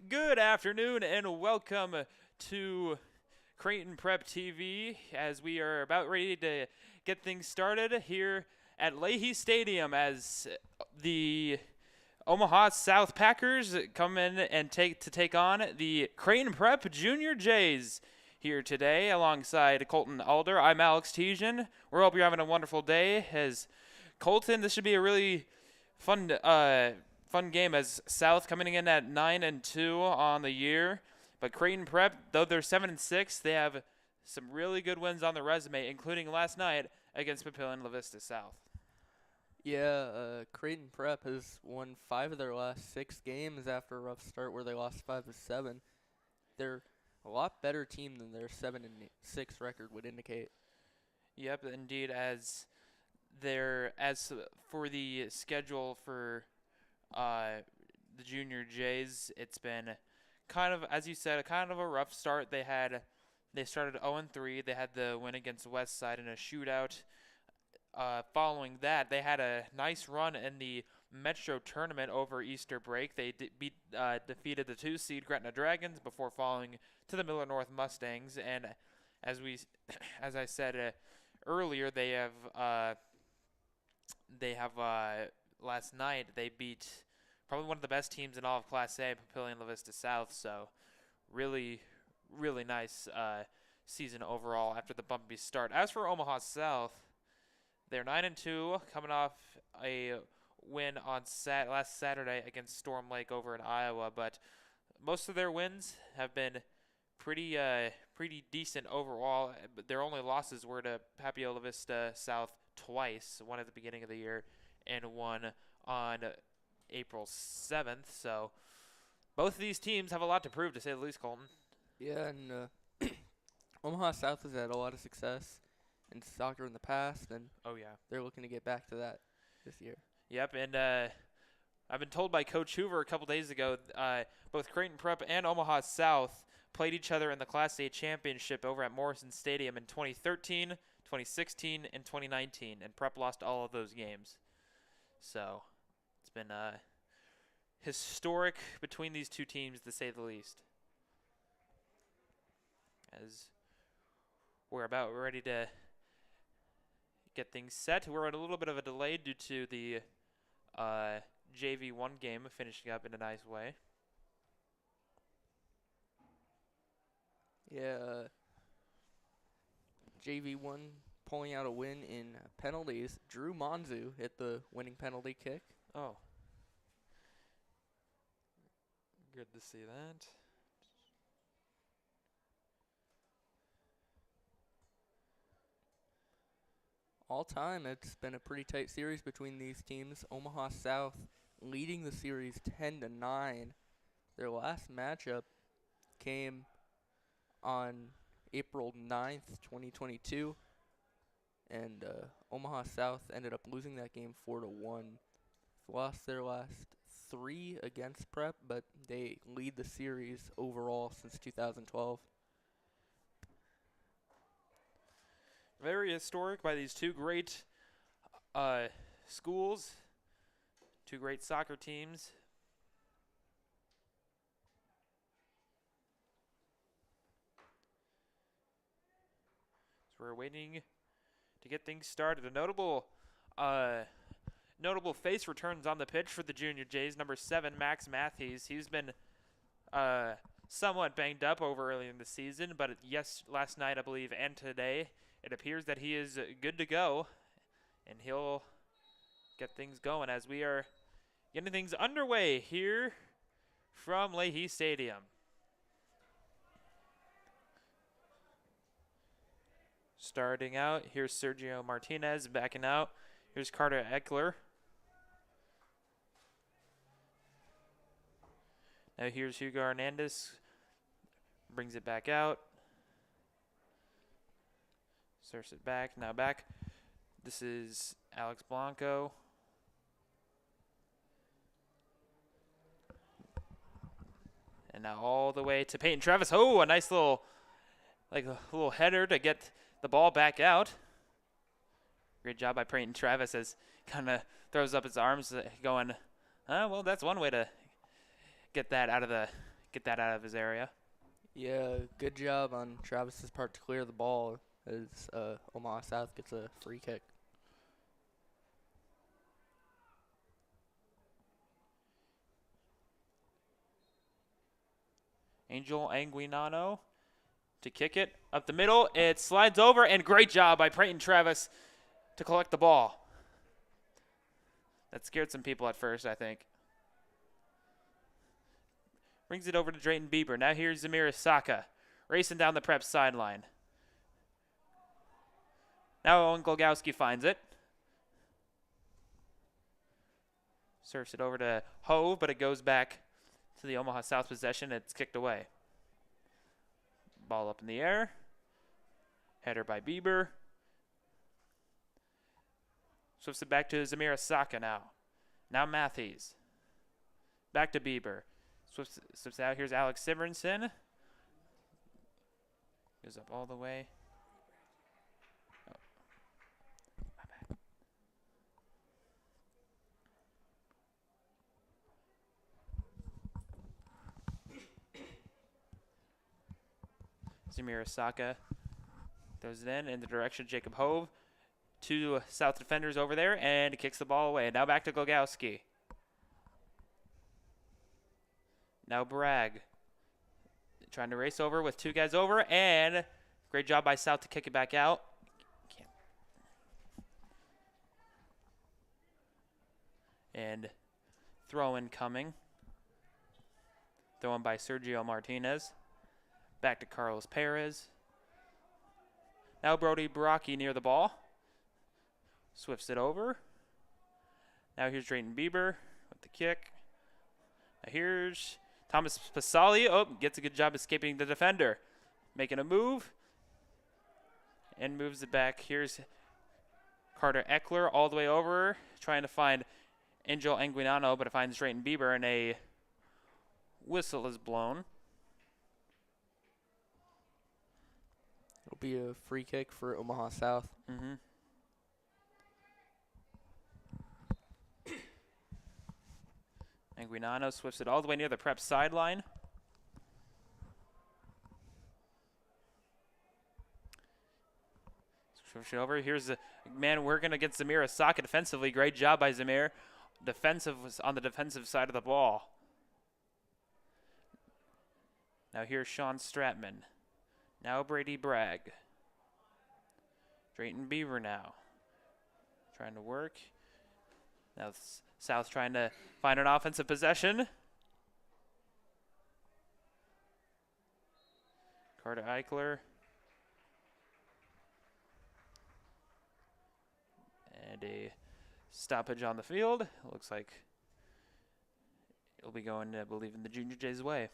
Good afternoon and welcome to Creighton Prep TV as we are about ready to get things started here at Leahy Stadium as the Omaha South Packers come in and take on the Creighton Prep Junior Jays here today alongside Colton Alder. I'm Alex Tejan. We hope you're having a wonderful day as Colton. This should be a really fun game as South coming in at 9-2 on the year, but Creighton Prep, though they're 7-6, they have some really good wins on their resume, including last night against Papillion La Vista South. Yeah, Creighton Prep has won 5 of their last 6 games after a rough start where they lost 5-7. They're a lot better team than their 7-6 record would indicate. Yep, indeed. As for the schedule for the Junior Jays, it's been kind of, as you said, kind of a rough start. They started 0-3. They had the win against Westside in a shootout. Following that, they had a nice run in the Metro tournament over Easter break. They defeated the 2-seed Gretna Dragons before falling to the Miller North Mustangs. And as I said earlier, they have last night they beat probably one of the best teams in all of Class A, Papillion La Vista South. So really, really nice season overall after the bumpy start. As for Omaha South, they're 9-2, coming off a win on last Saturday against Storm Lake over in Iowa. But most of their wins have been pretty decent overall. But their only losses were to Papillion La Vista South twice, one at the beginning of the year and one on April 7th. So both of these teams have a lot to prove, to say the least, Colton. Yeah, and Omaha South has had a lot of success in soccer in the past, and they're looking to get back to that this year. Yep, and I've been told by Coach Hoover a couple days ago, both Creighton Prep and Omaha South played each other in the Class A championship over at Morrison Stadium in 2013, 2016, and 2019, and Prep lost all of those games. So it's been historic between these two teams, to say the least. As we're about ready to get things set, we're at a little bit of a delay due to the JV1 game finishing up in a nice way. Yeah, JV1 pulling out a win in penalties. Drew Monzu hit the winning penalty kick. Oh. Good to see that. All time, it's been a pretty tight series between these teams. Omaha South leading the series 10-9. Their last matchup came on April 9th, 2022, and Omaha South ended up losing that game 4-1. Lost their last 3 against Prep, but they lead the series overall since 2012. Very historic by these two great schools, two great soccer teams. So we're waiting to get things started. A notable face returns on the pitch for the Junior Jays. Number 7, Max Matthews. He's been somewhat banged up over early in the season, but last night, I believe, and today, it appears that he is good to go, and he'll get things going as we are getting things underway here from Leahy Stadium. Starting out, here's Sergio Martinez backing out. Here's Carter Eckler. Now here's Hugo Hernandez. Brings it back out. Serves it back. Now back. This is Alex Blanco. And now all the way to Peyton Travis. Oh, a nice little header to get the ball back out. Great job by Peyton Travis as kind of throws up his arms going, well, that's one way to get that out of the get that out of his area. Yeah, good job on Travis's part to clear the ball as Omaha South gets a free kick. Angel Anguinano to kick it up the middle. It slides over, and great job by Creighton Travis to collect the ball. That scared some people at first, I think. Brings it over to Drayton Bieber. Now here's Zamir Asaka racing down the prep sideline. Now Owen Glogowski finds it. Surfs it over to Hove, but it goes back to the Omaha South possession. It's kicked away. Ball up in the air. Header by Bieber. Swifts it back to Zamir Asaka now. Now Matthews. Back to Bieber. Swifts out. Here's Alex Siverenson. Goes up all the way. Oh. My bad. Zamir Asaka throws it in the direction of Jacob Hove. Two South defenders over there, and kicks the ball away. Now back to Glogowski. Now Bragg. Trying to race over with two guys over, and great job by South to kick it back out. And throw in coming. Throw in by Sergio Martinez. Back to Carlos Perez. Now Brody Baraki near the ball. Swifts it over. Now here's Drayton Bieber with the kick. Now here's Thomas Pasali. Oh, gets a good job escaping the defender. Making a move. And moves it back. Here's Carter Eckler all the way over. Trying to find Angel Anguinano, but it finds Drayton Bieber, and a whistle is blown. It'll be a free kick for Omaha South. Mm-hmm. Anguinano swifts it all the way near the prep sideline. Switch it over. Here's the man working against Zamir Asaka defensively. Great job by Zamir. On the defensive side of the ball. Now here's Sean Stratman. Now Brady Bragg. Drayton Bieber now. Trying to work. Now South trying to find an offensive possession. Carter Eichler. And a stoppage on the field. Looks like it'll be going, I believe, in the Junior Jays' way.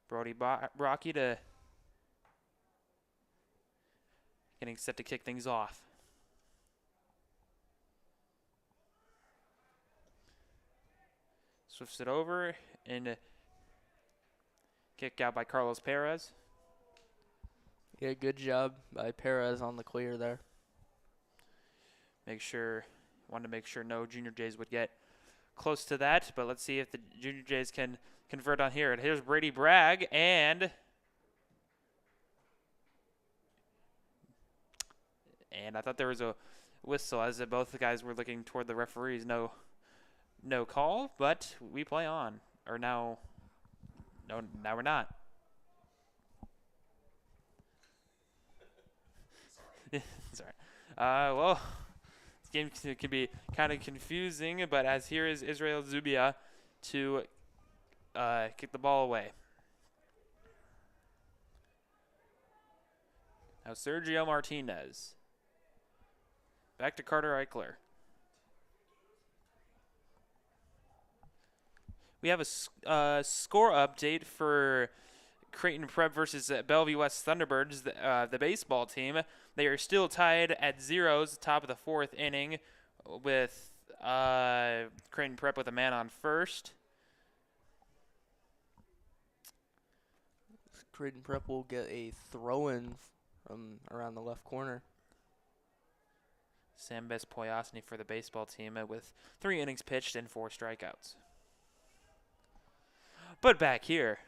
Brody Brocky to getting set to kick things off. Swifts it over and kick out by Carlos Perez. Yeah, good job by Perez on the clear there. Wanted to make sure no Junior Jays would get close to that, but let's see if the Junior Jays can convert on here. And here's Brady Bragg, and I thought there was a whistle as both the guys were looking toward the referees. No call, but we play on. Or now we're not. Sorry. Well, this game can be kind of confusing, but as here is Israel Zubia to kick the ball away. Now Sergio Martinez. Back to Carter Eichler. We have a score update for Creighton Prep versus Bellevue West Thunderbirds, the baseball team. They are still tied at zeros, top of the fourth inning, with Creighton Prep with a man on first. Creighton Prep will get a throw-in from around the left corner. Sambes Poyasny for the baseball team with 3 innings pitched and 4 strikeouts. But back here,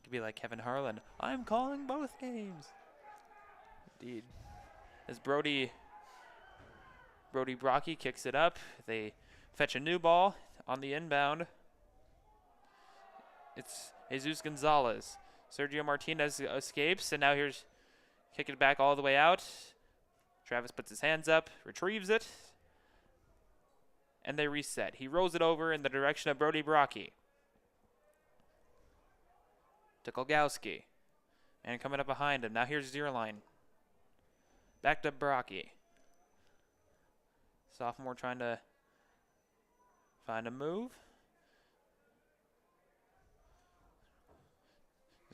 could be like Kevin Harlan. I'm calling both games. Indeed. As Brody Brocky kicks it up, they fetch a new ball on the inbound. It's Jesus Gonzalez. Sergio Martinez escapes, and now here's kicking it back all the way out. Travis puts his hands up, retrieves it, and they reset. He rolls it over in the direction of Brody Brocky. To Kolgowski. And coming up behind him. Now here's Zierlein. Back to Brocky. Sophomore trying to find a move.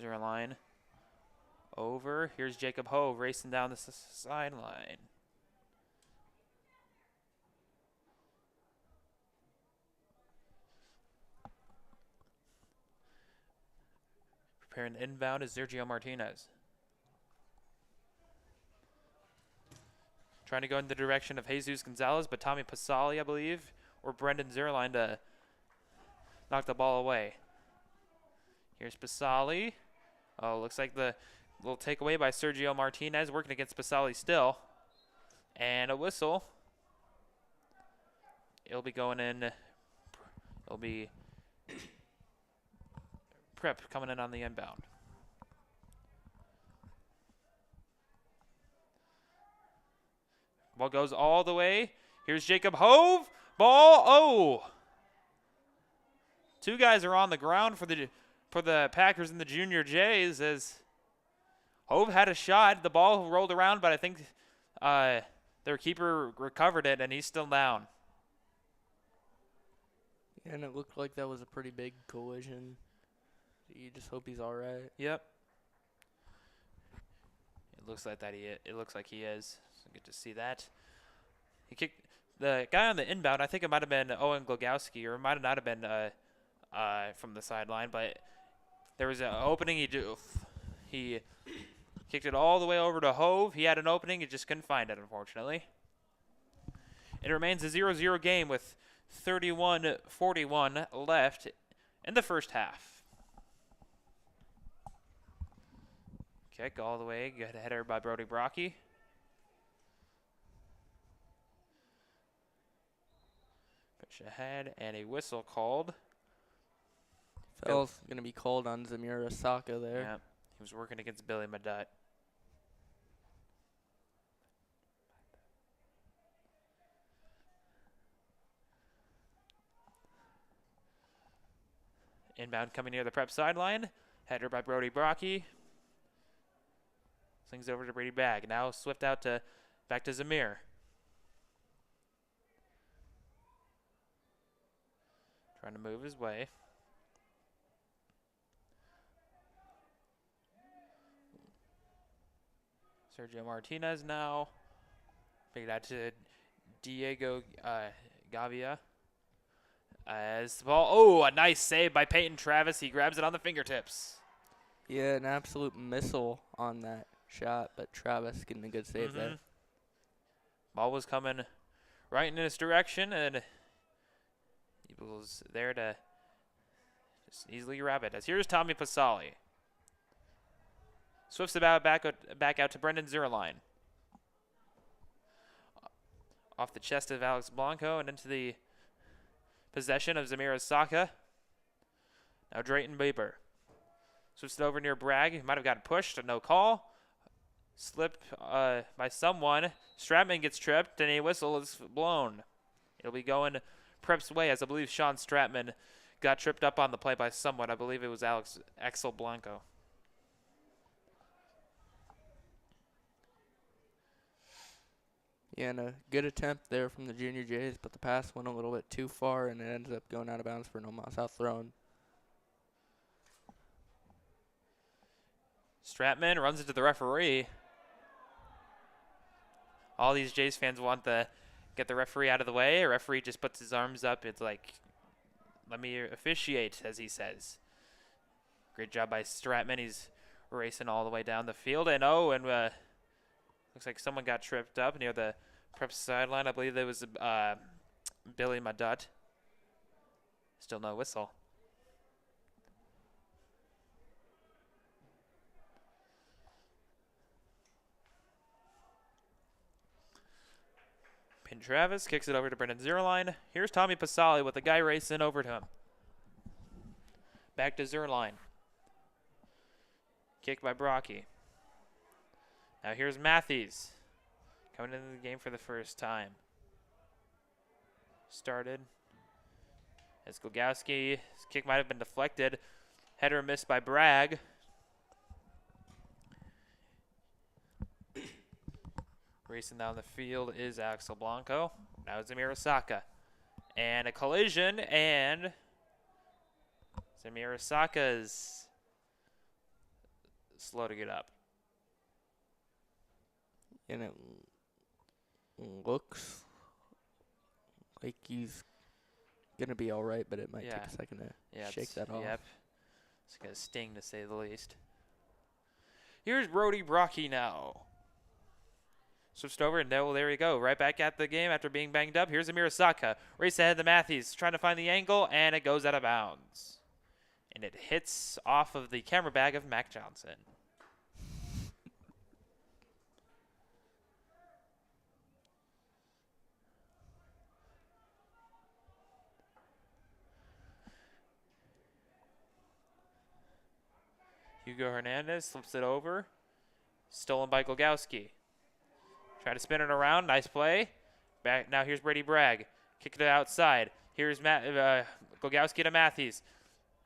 Zierlein over. Here's Jacob Hove racing down the sideline. Preparing the inbound is Sergio Martinez. Trying to go in the direction of Jesus Gonzalez, but Tommy Pasali, I believe, or Brendan Zierlein to knock the ball away. Here's Pasali. Oh, looks like the little takeaway by Sergio Martinez, working against Pasali still. And a whistle. It'll be going in. It'll be Prep coming in on the inbound. Ball goes all the way. Here's Jacob Hove. Ball. Oh. Two guys are on the ground for the Packers and the Junior Jays as Hove had a shot. The ball rolled around, but I think their keeper recovered it, and he's still down. Yeah, and it looked like that was a pretty big collision. You just hope he's all right. Yep. It looks like that it looks like he is. So good to see that. He kicked the guy on the inbound. I think it might have been Owen Glogowski, or it might not have been from the sideline, but there was an opening. He kicked it all the way over to Hove. He had an opening. He just couldn't find it, unfortunately. It remains a 0-0 game with 31-41 left in the first half. Kick all the way. Good header by Brody Brocky. Pitch ahead and a whistle called. Foul's going to be called on Zamir Asaka there. Yeah, he was working against Billy Madut. Inbound coming near the Prep sideline. Header by Brody Brocky. Slings over to Brady Bagg. Now Swift out to back to Zamir. Trying to move his way. Sergio Martinez now. Big out to Diego Gavia. As the ball, oh, a nice save by Peyton Travis. He grabs it on the fingertips. Yeah, an absolute missile on that shot, but Travis getting a good save there. Ball was coming right in his direction, and he was there to just easily grab it. As here's Tommy Pasali. Swift's about back out to Brendan Zierlein. Off the chest of Alex Blanco and into the possession of Zamir Asaka. Now Drayton Bieber. Switched it over near Bragg. He might have gotten pushed. No call. Slip by someone. Stratman gets tripped, and a whistle is blown. It'll be going Prep's way, as I believe Sean Stratman got tripped up on the play by someone. I believe it was Axel Blanco. Yeah, and a good attempt there from the Junior Jays, but the pass went a little bit too far, and it ended up going out of bounds for an Omaha South thrown. Stratman runs into the referee. All these Jays fans want to get the referee out of the way. A referee just puts his arms up. It's like, let me officiate, as he says. Great job by Stratman. He's racing all the way down the field. And looks like someone got tripped up near the Prep sideline. I believe it was Billy Madut. Still no whistle. Pin Travis kicks it over to Brendan Zierlein. Here's Tommy Pasali with the guy racing over to him. Back to Zierlein. Kick by Brocky. Now here's Matthews. Coming into the game for the first time. Started. As Glogowski's kick might have been deflected. Header missed by Bragg. Racing down the field is Axel Blanco. Now Zamir Osaka. And a collision, and Zamir Osaka is slow to get up. And it looks like he's going to be all right, but it might take a second to shake that off. Yep. It's going to sting, to say the least. Here's Brody Brocky now. Switched over, and there we go. Right back at the game after being banged up. Here's Amir Osaka. Race ahead to Matthews. Trying to find the angle, and it goes out of bounds. And it hits off of the camera bag of Mac Johnson. Hugo Hernandez slips it over. Stolen by Glogowski. Try to spin it around. Nice play. Back now. Here's Brady Bragg. Kick it outside. Here's Glogowski to Matthews.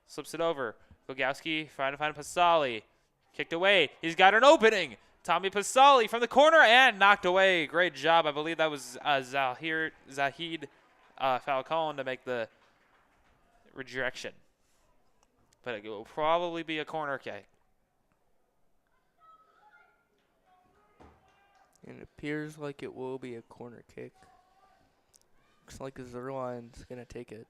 Slips it over. Glogowski trying to find Pasali. Kicked away. He's got an opening. Tommy Pasali from the corner and knocked away. Great job. I believe that was Zahid Falcone to make the rejection. But it will probably be a corner kick. And it appears like it will be a corner kick. Looks like Zierlein's going to take it.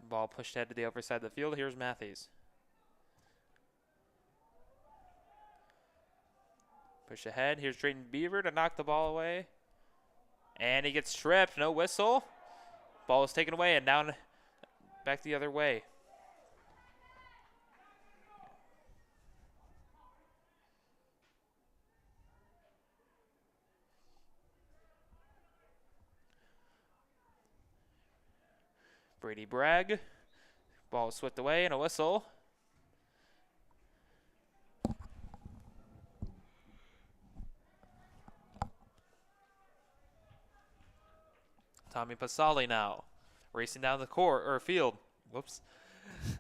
Ball pushed ahead to the overside of the field. Here's Matthews. Push ahead. Here's Drayton Beaver to knock the ball away. And he gets tripped. No whistle. Ball is taken away and down back the other way. Brady Bragg. Ball is swept away and a whistle. Tommy Pasali now. Racing down the court or field. Whoops.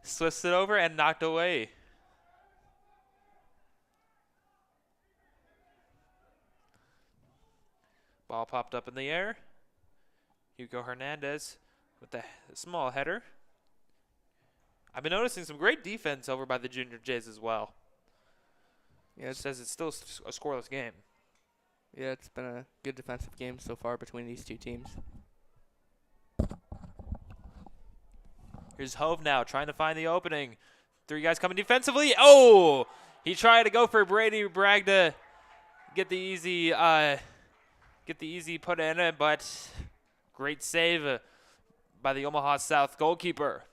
Swifts it over and knocked away. Ball popped up in the air. Hugo Hernandez with the small header. I've been noticing some great defense over by the Junior Jays as well. Yeah, it says it's still a scoreless game. Yeah, it's been a good defensive game so far between these two teams. Here's Hove now trying to find the opening. Three guys coming defensively. Oh! He tried to go for Brady Bragg to get the easy put in it, but great save by the Omaha South goalkeeper.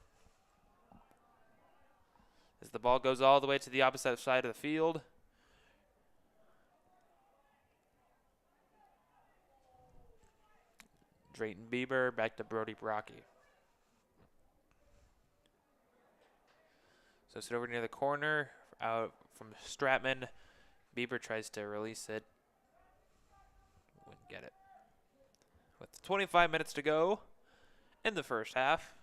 As the ball goes all the way to the opposite side of the field. Drayton Bieber back to Brody Brocky. So it's over near the corner, out from Stratman. Bieber tries to release it. Wouldn't get it. With 25 minutes to go in the first half.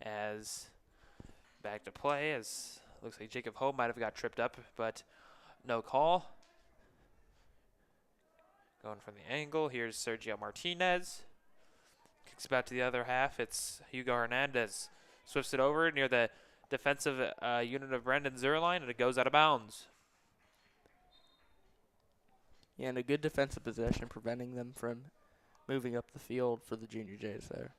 As back to play, as looks like Jacob Hope might have got tripped up, but no call. Going from the angle, here's Sergio Martinez. Kicks back to the other half. It's Hugo Hernandez. Swifts it over near the defensive unit of Brendan Zerline, and it goes out of bounds. Yeah, and a good defensive possession preventing them from moving up the field for the Junior Jays there.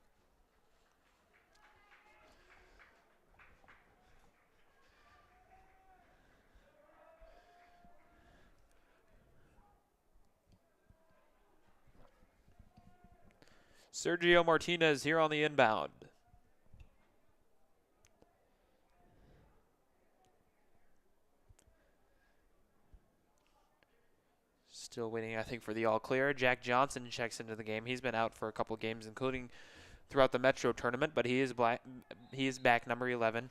Sergio Martinez here on the inbound. Still waiting, I think, for the all clear. Jack Johnson checks into the game. He's been out for a couple games, including throughout the Metro tournament, but he is back, number 11.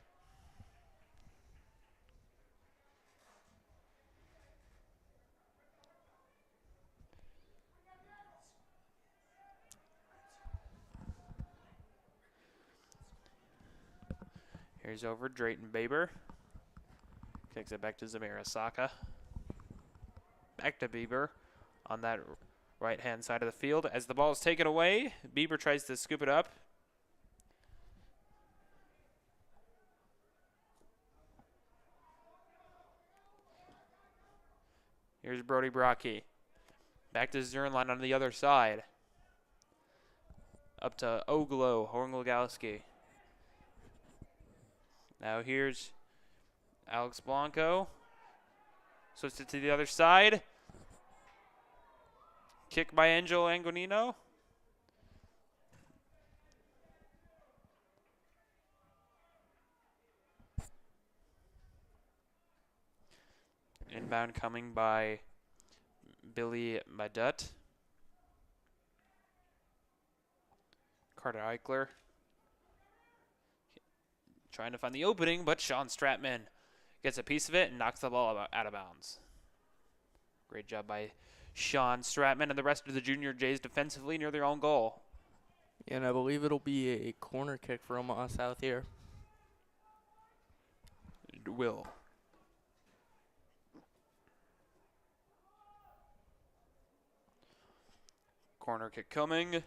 Here's over Drayton Baber. Kicks it back to Zamira Saka. Back to Bieber on that right-hand side of the field. As the ball is taken away, Bieber tries to scoop it up. Here's Brody Brocky. Back to Zernline on the other side. Up to Oglo, Horngalowski. Now here's Alex Blanco. Switches it to the other side. Kick by Angel Angonino. Inbound coming by Billy Madut. Carter Eichler trying to find the opening, but Sean Stratman gets a piece of it and knocks the ball out of bounds. Great job by Sean Stratman and the rest of the Junior Jays defensively near their own goal. And I believe it'll be a corner kick for Omaha South here. It will. Corner kick coming.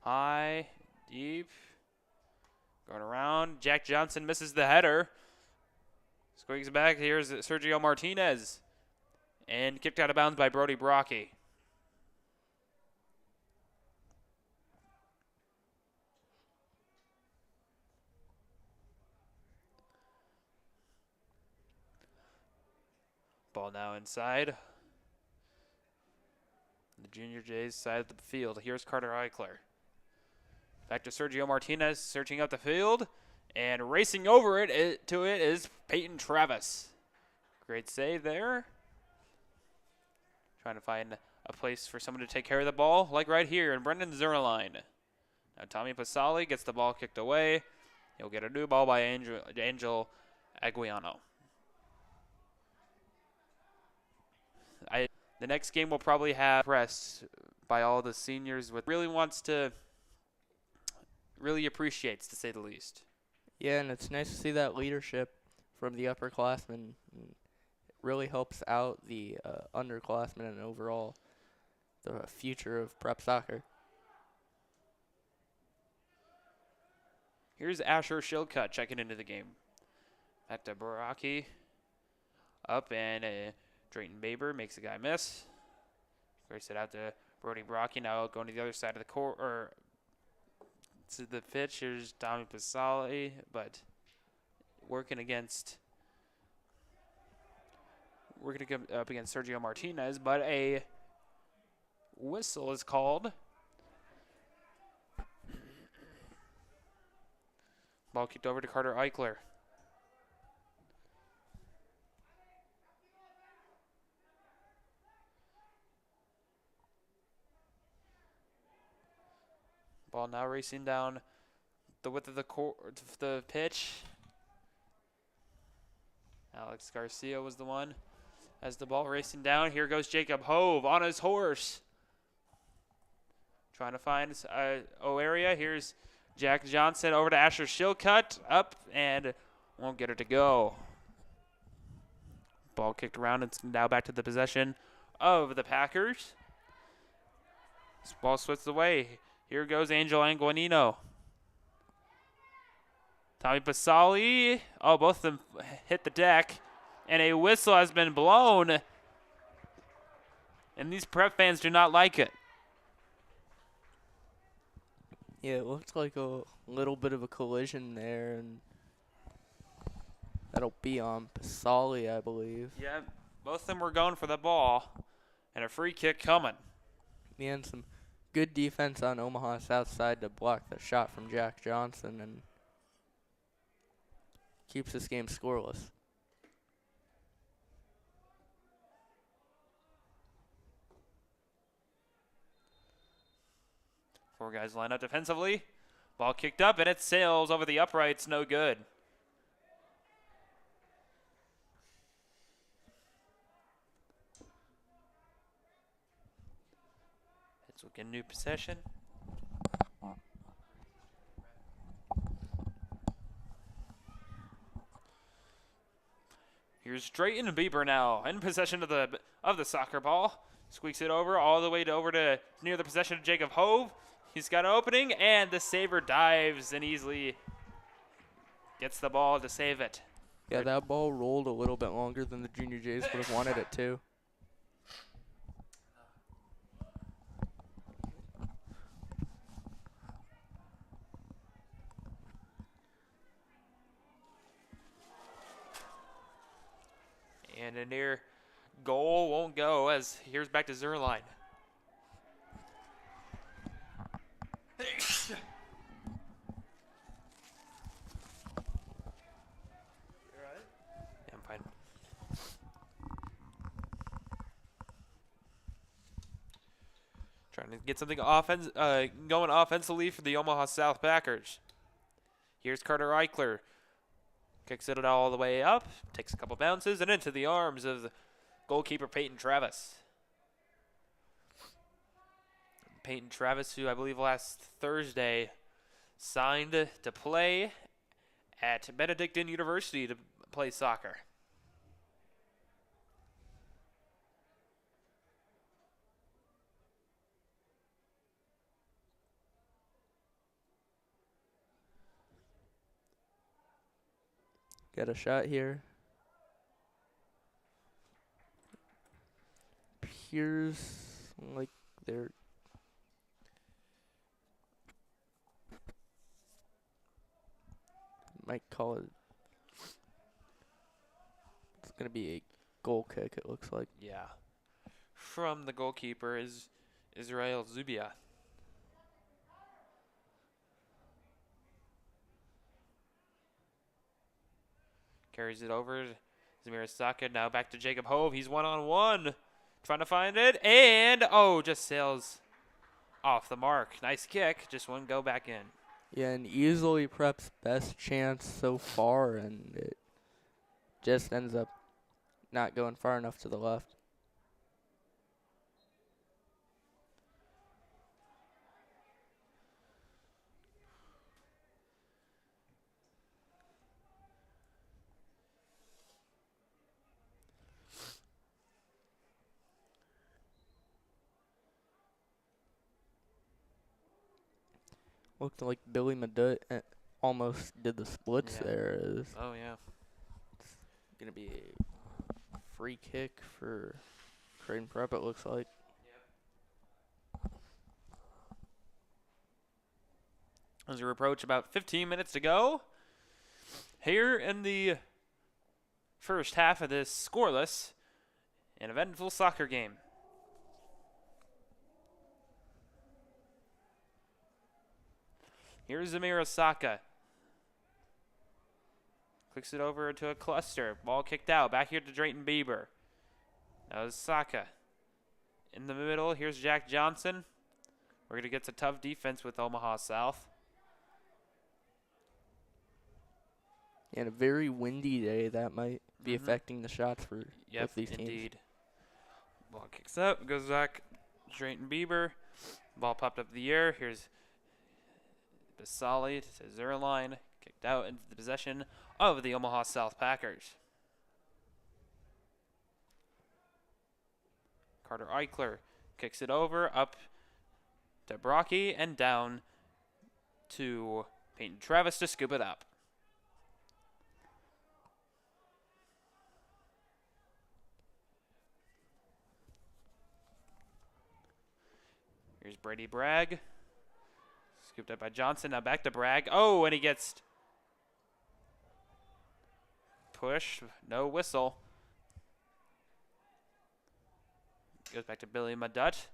High, deep. Going around. Jack Johnson misses the header. Squeaks back. Here's Sergio Martinez. And kicked out of bounds by Brody Brocky. Ball now inside. The Junior Jays side of the field. Here's Carter Eichler. Back to Sergio Martinez, searching out the field. And racing over to it is Peyton Travis. Great save there. Trying to find a place for someone to take care of the ball, like right here in Brendan Zerline. Now Tommy Pasali gets the ball kicked away. He'll get a new ball by Angel Aguiano. The next game will probably have pressed by all the seniors with really appreciates, to say the least. Yeah, and it's nice to see that leadership from the upperclassmen. It really helps out the underclassmen and overall the future of prep soccer. Here's Asher Shilcutt checking into the game. Back to Baraki. Up and Drayton Baber makes a guy miss. Race it out to Brody Brocky. Now going to the other side of the court, or to the pitch. Here's Tommy Pasali, but working up against Sergio Martinez, but a whistle is called. Ball kicked over to Carter Eichler. Ball now racing down the width of the pitch. Alex Garcia was the one. As the ball racing down, here goes Jacob Hove on his horse. Trying to find area. Here's Jack Johnson over to Asher Shilcutt. Up and won't get it to go. Ball kicked around. It's now back to the possession of the Packers. This ball switched away. Here goes Angel Anguanino. Tommy Pasali. Oh, both of them hit the deck. And a whistle has been blown. And these Prep fans do not like it. Yeah, it looks like a little bit of a collision there, and that'll be on Pasali, I believe. Yeah, both of them were going for the ball. And a free kick coming. And some good defense on Omaha South side to block the shot from Jack Johnson and keeps this game scoreless. Four guys line up defensively. Ball kicked up, and it sails over the uprights. No good. Let's look at new possession. Here's Drayton Bieber now in possession of the soccer ball. Squeaks it over all the way over to near the possession of Jacob Hove. He's got an opening, and the saver dives and easily gets the ball to save it. Yeah, that ball rolled a little bit longer than the Junior Jays would have wanted it to. And a near goal won't go as here's back to Zerline. Yeah, I'm fine. Trying to get something going offensively for the Omaha South Packers. Here's Carter Eichler. Kicks it all the way up, takes a couple bounces, and into the arms of goalkeeper Peyton Travis. Peyton Travis, who I believe last Thursday signed to play at Benedictine University to play soccer. Got a shot here. Appears like they're might call it. It's gonna be a goal kick. It looks like. Yeah. From the goalkeeper is Israel Zubia. Carries it over. Zamir Saka now back to Jacob Hove. He's one-on-one. Trying to find it. And, just sails off the mark. Nice kick. Just wouldn't go back in. Yeah, and easily Prep's best chance so far, and it just ends up not going far enough to the left. Looked like Billy Madut almost did the splits there. Oh, yeah. It's going to be a free kick for Creighton Prep, it looks like. As we approach about 15 minutes to go here in the first half of this scoreless and eventful soccer game. Here's Zamir Osaka. Clicks it over to a cluster. Ball kicked out. Back here to Drayton Bieber. Now Osaka. In the middle, here's Jack Johnson. We're going to get to tough defense with Omaha South. And a very windy day that might be affecting the shots for both these teams. Indeed. Ball kicks up, goes back. Drayton Bieber. Ball popped up in the air. Here's Basali to Zerline. Kicked out into the possession of the Omaha South Packers. Carter Eichler kicks it over, up to Brocky and down to Peyton Travis to scoop it up. Here's Brady Bragg. Scooped up by Johnson. Now back to Bragg. Oh, and he gets pushed. No whistle. Goes back to Billy Madut.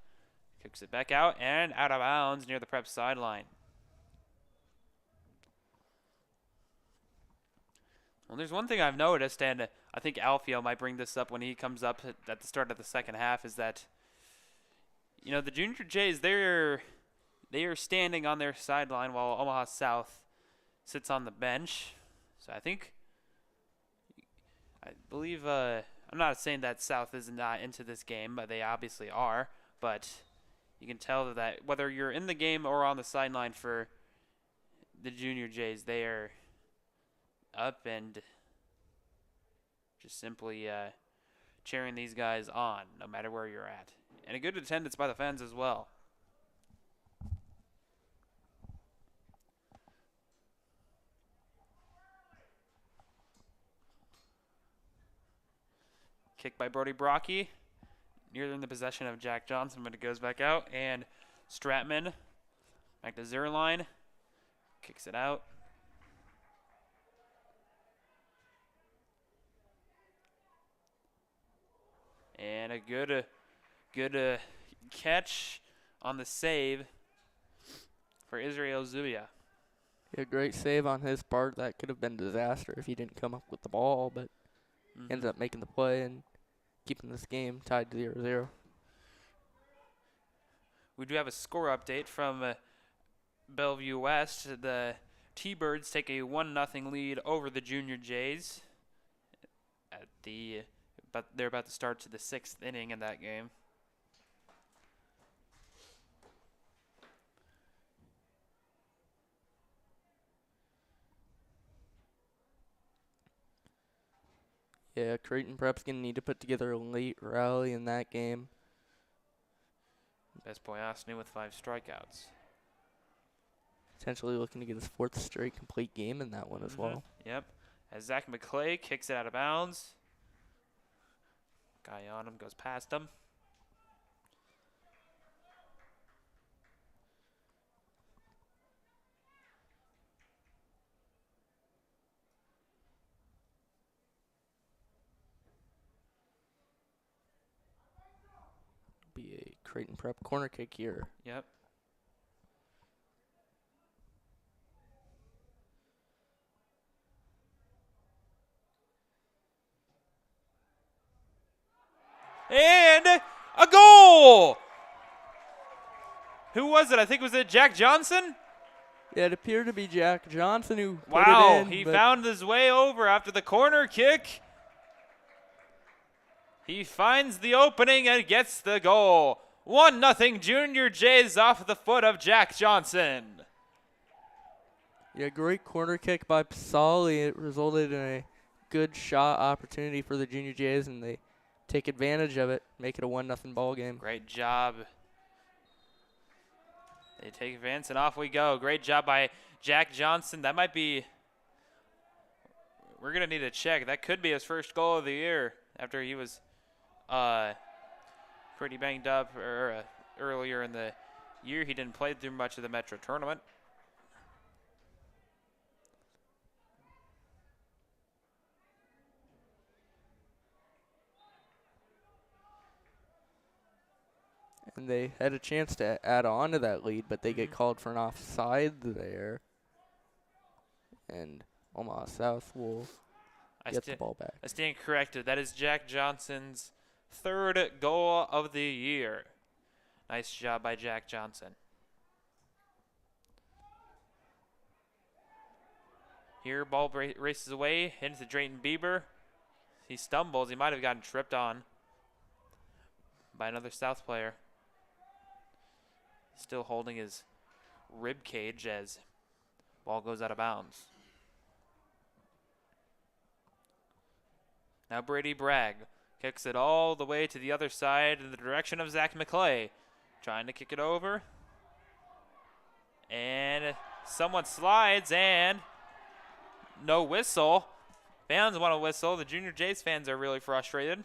Kicks it back out and out of bounds near the Prep sideline. Well, there's one thing I've noticed, and I think Alfio might bring this up when he comes up at the start of the second half, is that, you know, the Junior Jays, they are standing on their sideline while Omaha South sits on the bench. So I believe, I'm not saying that South is not into this game, but they obviously are. But you can tell that whether you're in the game or on the sideline for the Junior Jays, they are up and just simply cheering these guys on, no matter where you're at. And a good attendance by the fans as well. Kick by Brody Brocky. Near in the possession of Jack Johnson, but it goes back out. And Stratman back to Zerline. Kicks it out. And a good catch on the save for Israel Zuya. Yeah, great save on his part. That could have been disaster if he didn't come up with the ball, but ended up making the play and keeping this game tied to 0-0. We do have a score update from Bellevue West. The T-Birds take a 1-0 lead over the Junior Jays but they're about to start to the 6th inning in that game. Yeah, Creighton Prep's going to need to put together a late rally in that game. Best Boyosny with 5 strikeouts. Potentially looking to get his 4th straight complete game in that one as well. Yep. As Zach McClay kicks it out of bounds. Guy on him goes past him. Be a Creighton Prep corner kick here. Yep. And a goal! Who was it? I think was it Jack Johnson? Yeah, it appeared to be Jack Johnson who put Wow, it in. he found his way over after the corner kick. He finds the opening and gets the goal. 1-0 Junior Jays off the foot of Jack Johnson. Yeah, great corner kick by Pasali. It resulted in a good shot opportunity for the Junior Jays, and they take advantage of it, make it a 1-0 ball game. Great job. They take advance and off we go. Great job by Jack Johnson. That might be, we're going to need to check. That could be his first goal of the year after he was pretty banged up earlier in the year. He didn't play through much of the Metro tournament. And they had a chance to add on to that lead, but they get called for an offside there. And Omaha South will get the ball back. I stand corrected. That is Jack Johnson's 3rd goal of the year. Nice job by Jack Johnson. Here, ball races away into Drayton Bieber. He stumbles. He might have gotten tripped on by another South player. Still holding his rib cage as ball goes out of bounds. Now Brady Bragg kicks it all the way to the other side in the direction of Zach McClay. Trying to kick it over. And someone slides and no whistle. Fans want to whistle. The Junior Jays fans are really frustrated.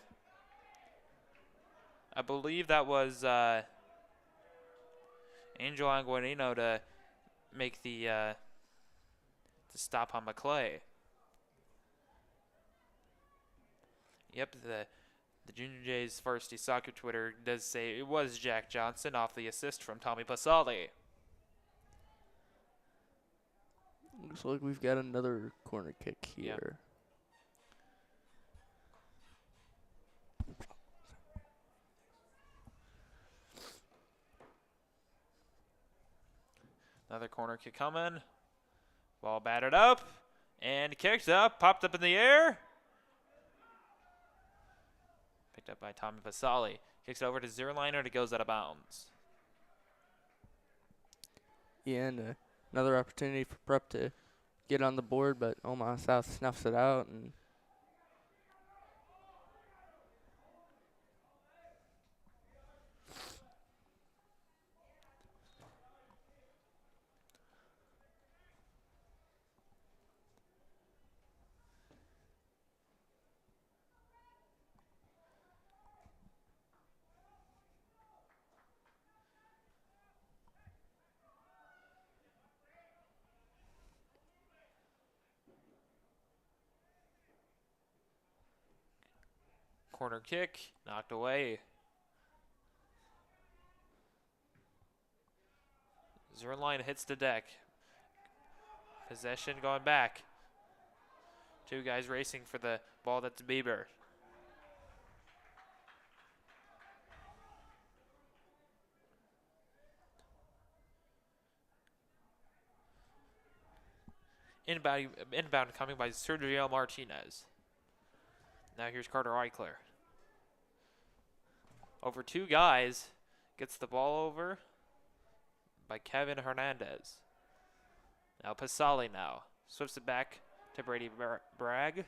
I believe that was Angel Anguanino to make the to stop on McClay. Yep, the Junior Jays Varsity Soccer Twitter does say it was Jack Johnson off the assist from Tommy Pasali. Looks like we've got another corner kick here. Another corner kick coming. Ball batted up and kicked up, popped up in the air. Picked up by Tommy Pasali. Kicks it over to Zerliner and it goes out of bounds. Yeah, and another opportunity for Prep to get on the board, but Omaha South snuffs it out. And Corner kick, knocked away. Zerline hits the deck. Possession going back. Two guys racing for the ball. That's Bieber. Inbound coming by Sergio Martinez. Now here's Carter Eichler. Over two guys. Gets the ball over by Kevin Hernandez. Now Pasali now. Swifts it back to Brady Bragg.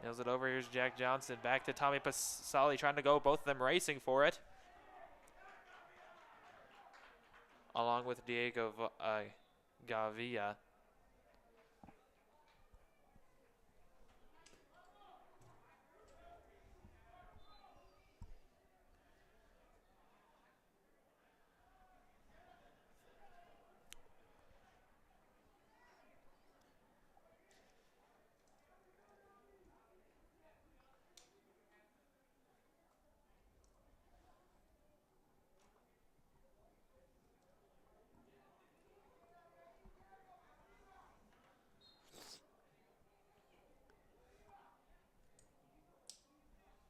Nails it over. Here's Jack Johnson. Back to Tommy Pasali trying to go. Both of them racing for it. Along with Diego Gavia.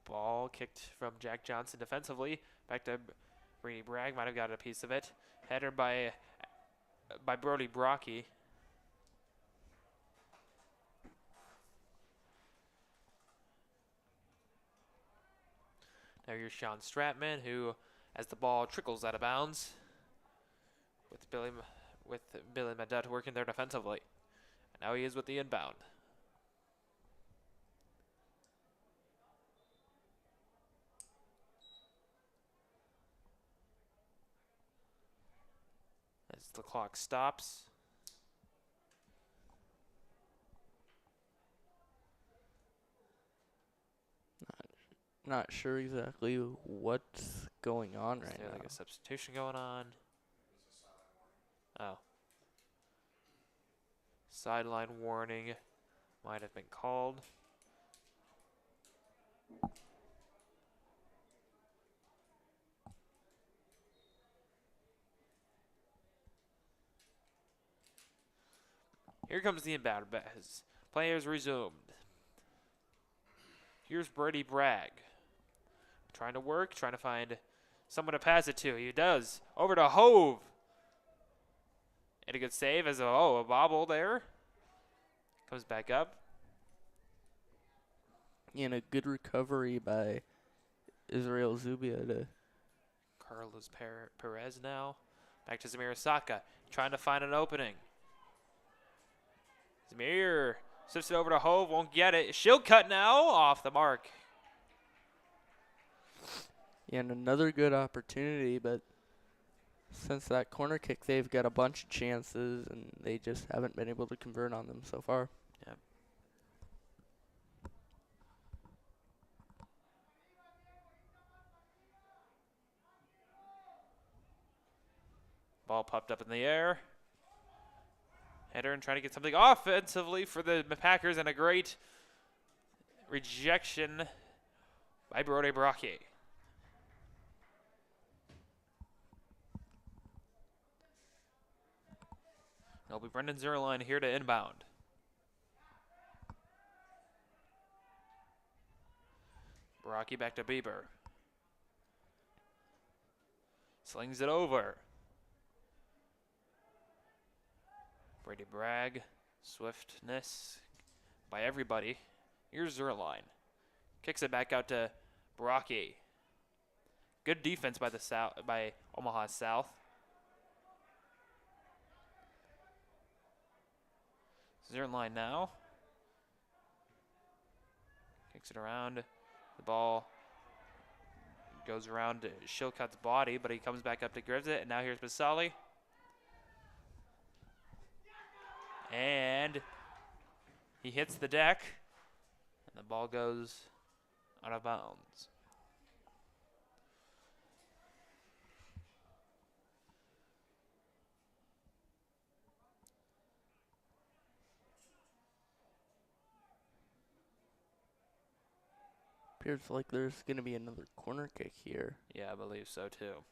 Ball kicked from Jack Johnson defensively. Back to Brady Bragg. Might have got a piece of it. Header by Brody Brocky. Now here's Sean Stratman, who, as the ball trickles out of bounds, with Billy Madut working there defensively. And now he is with the inbound. As the clock stops. not sure exactly what's going on right now. Like a substitution going on. Oh. Sideline warning might have been called. Here comes the inbound as players resumed. Here's Brady Bragg. Trying to work, trying to find someone to pass it to. He does. Over to Hove. And a good save as a bobble there. Comes back up. And a good recovery by Israel Zubia to Carlos Perez now. Back to Zamir Asaka. Trying to find an opening. Zamir Sifts it over to Hove, won't get it. Shield cut now, off the mark. Yeah, and another good opportunity, but since that corner kick, they've got a bunch of chances, and they just haven't been able to convert on them so far. Yep. Ball popped up in the air. Header and trying to get something offensively for the Packers, and a great rejection by Brody Brockie. It'll be Brendan Zerline here to inbound. Brockie back to Bieber. Slings it over. Brady Bragg, swiftness by everybody. Here's Zerline. Kicks it back out to Brockie. Good defense by Omaha South. Zerline now. Kicks it around. The ball goes around to Shilcott's body, but he comes back up to grips it, and now here's Basali. And he hits the deck, and the ball goes out of bounds. Appears like there's going to be another corner kick here. Yeah, I believe so too.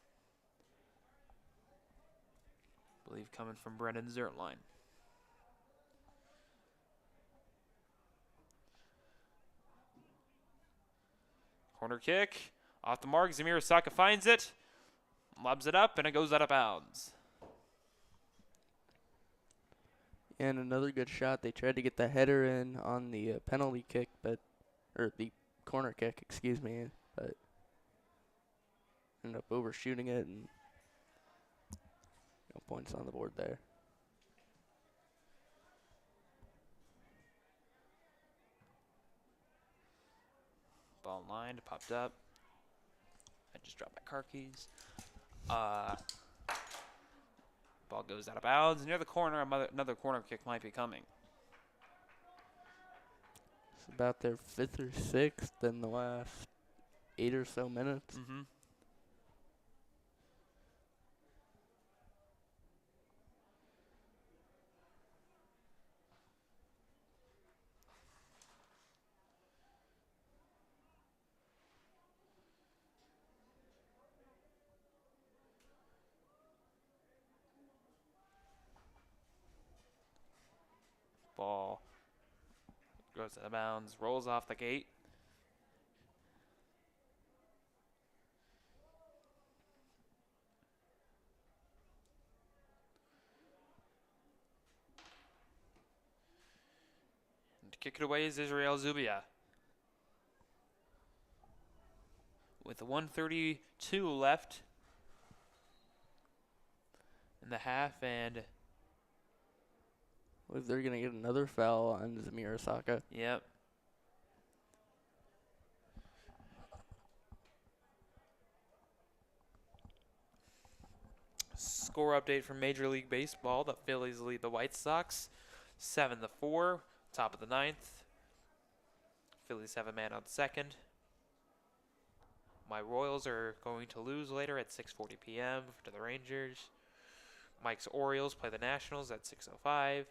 I believe coming from Brendan Zerline. Corner kick, off the mark, Zamir Osaka finds it, lobs it up, and it goes out of bounds. And another good shot. They tried to get the header in on the penalty kick, or the corner kick, excuse me, but ended up overshooting it, and no points on the board there. Ball lined, popped up. I just dropped my car keys. Ball goes out of bounds. Near the corner, another corner kick might be coming. It's about their 5th or 6th in the last 8 or so minutes. Mm-hmm. Ball goes out of bounds, rolls off the gate. And to kick it away is Israel Zubia. With 1:32 left in the half, and I believe they're going to get another foul on Zamir Osaka. yep. Score update from Major League Baseball. The Phillies lead the White Sox 7-4, top of the 9th. Phillies have a man on second. My Royals are going to lose later at 6:40 p.m. to the Rangers. Mike's Orioles play the Nationals at 6:05.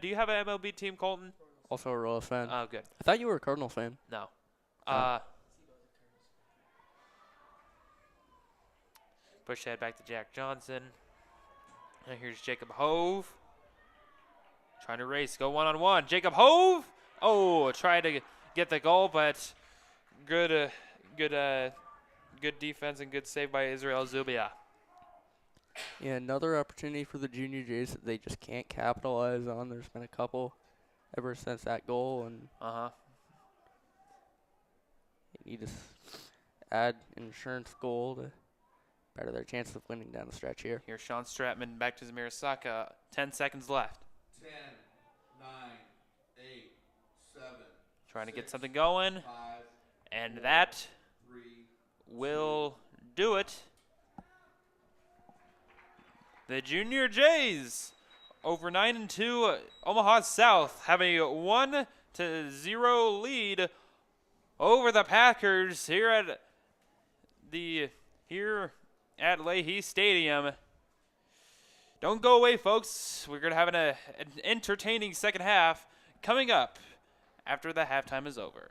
Do you have an MLB team, Colton? Also a Royals fan. Oh, good. I thought you were a Cardinal fan. No. Oh. Push that back to Jack Johnson. And here's Jacob Hove. Trying to race, go one-on-one. Jacob Hove! Oh, tried to get the goal, but good defense and good save by Israel Zubia. Yeah, another opportunity for the Junior Jays that they just can't capitalize on. There's been a couple ever since that goal, and you just add an insurance goal to better their chances of winning down the stretch here. Here's Sean Stratman back to Zamir Osaka. 10 seconds left. 10, 9, 8, Trying to get something going. And that will do it. The Junior Jays over 9-2. Omaha South have a 1-0 lead over the Packers here at Leahy Stadium. Don't go away, folks. We're going to have an entertaining second half coming up after the halftime is over.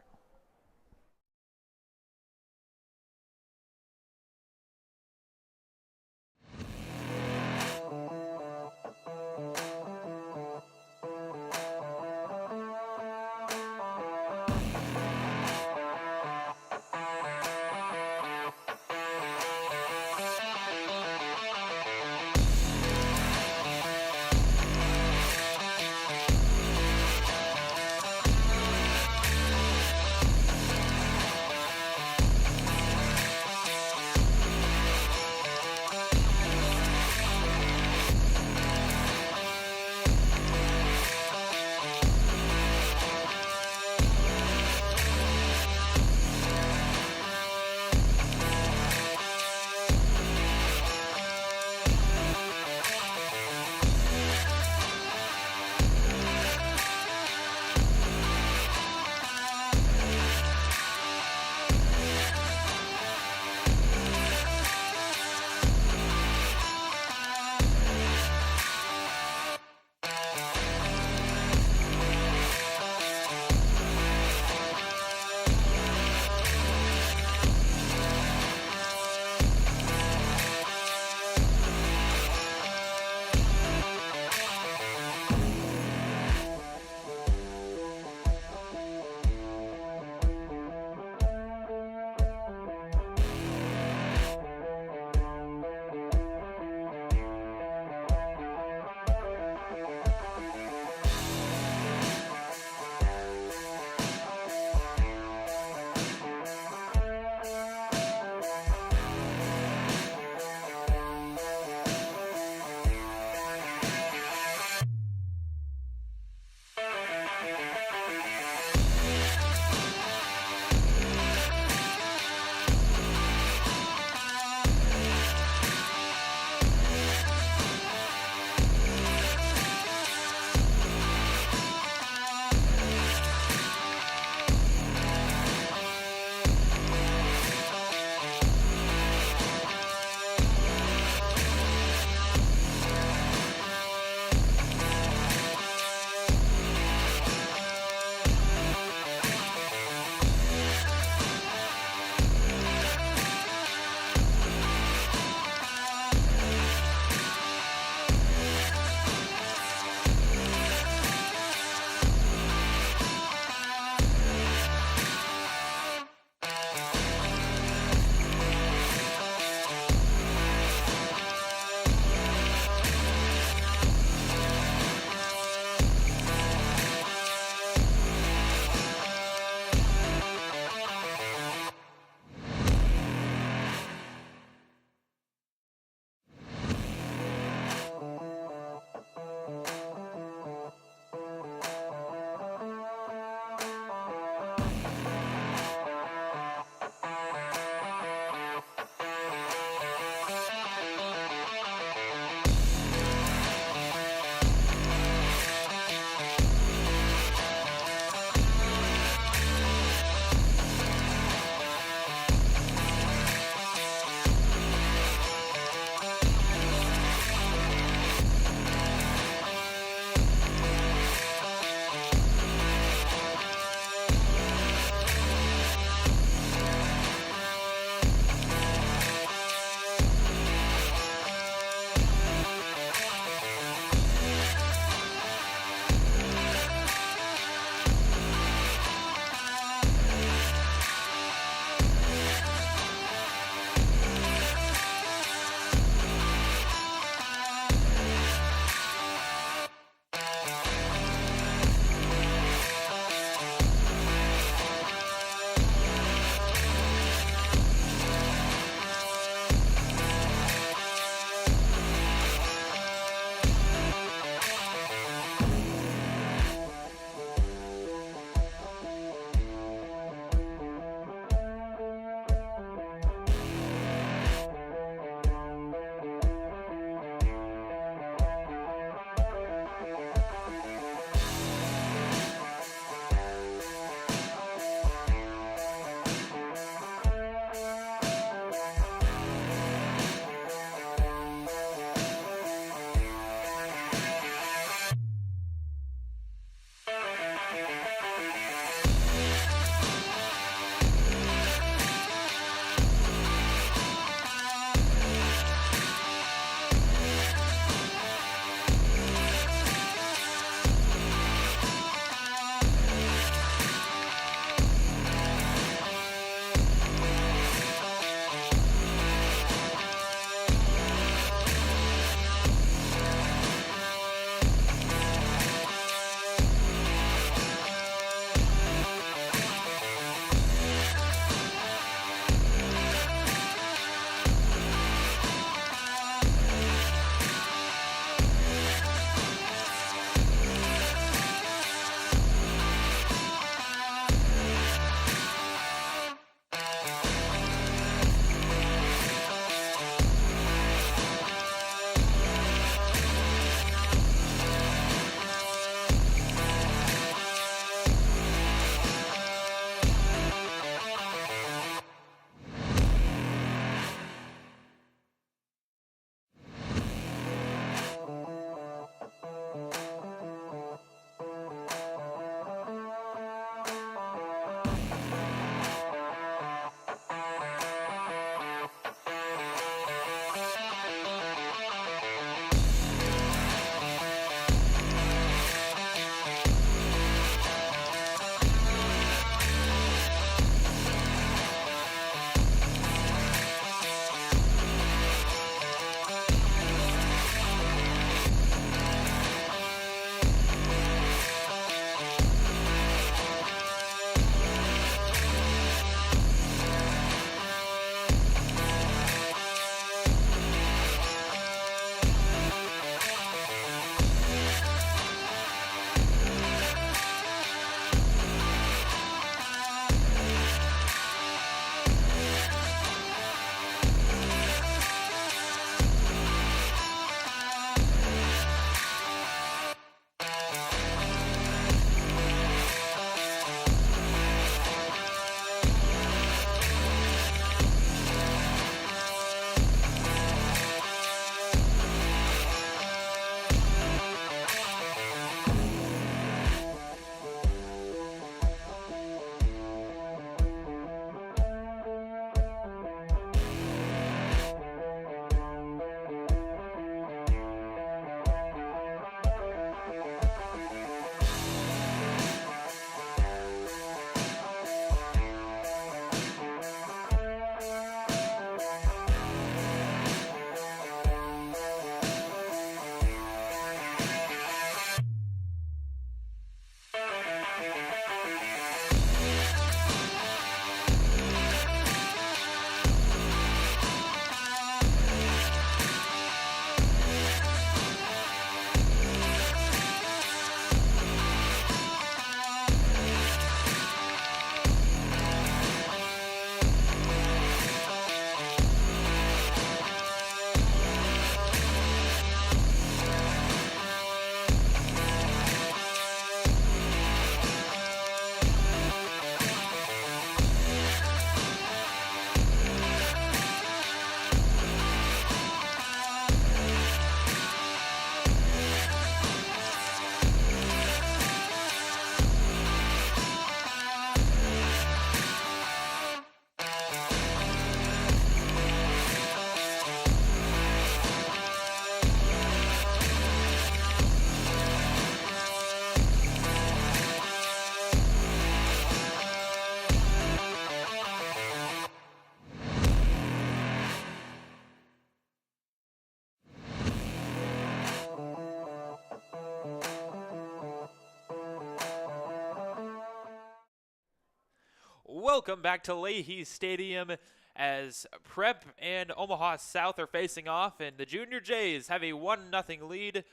welcome back to Leahy Stadium as Prep and Omaha South are facing off, and the Junior Jays have a 1-0 lead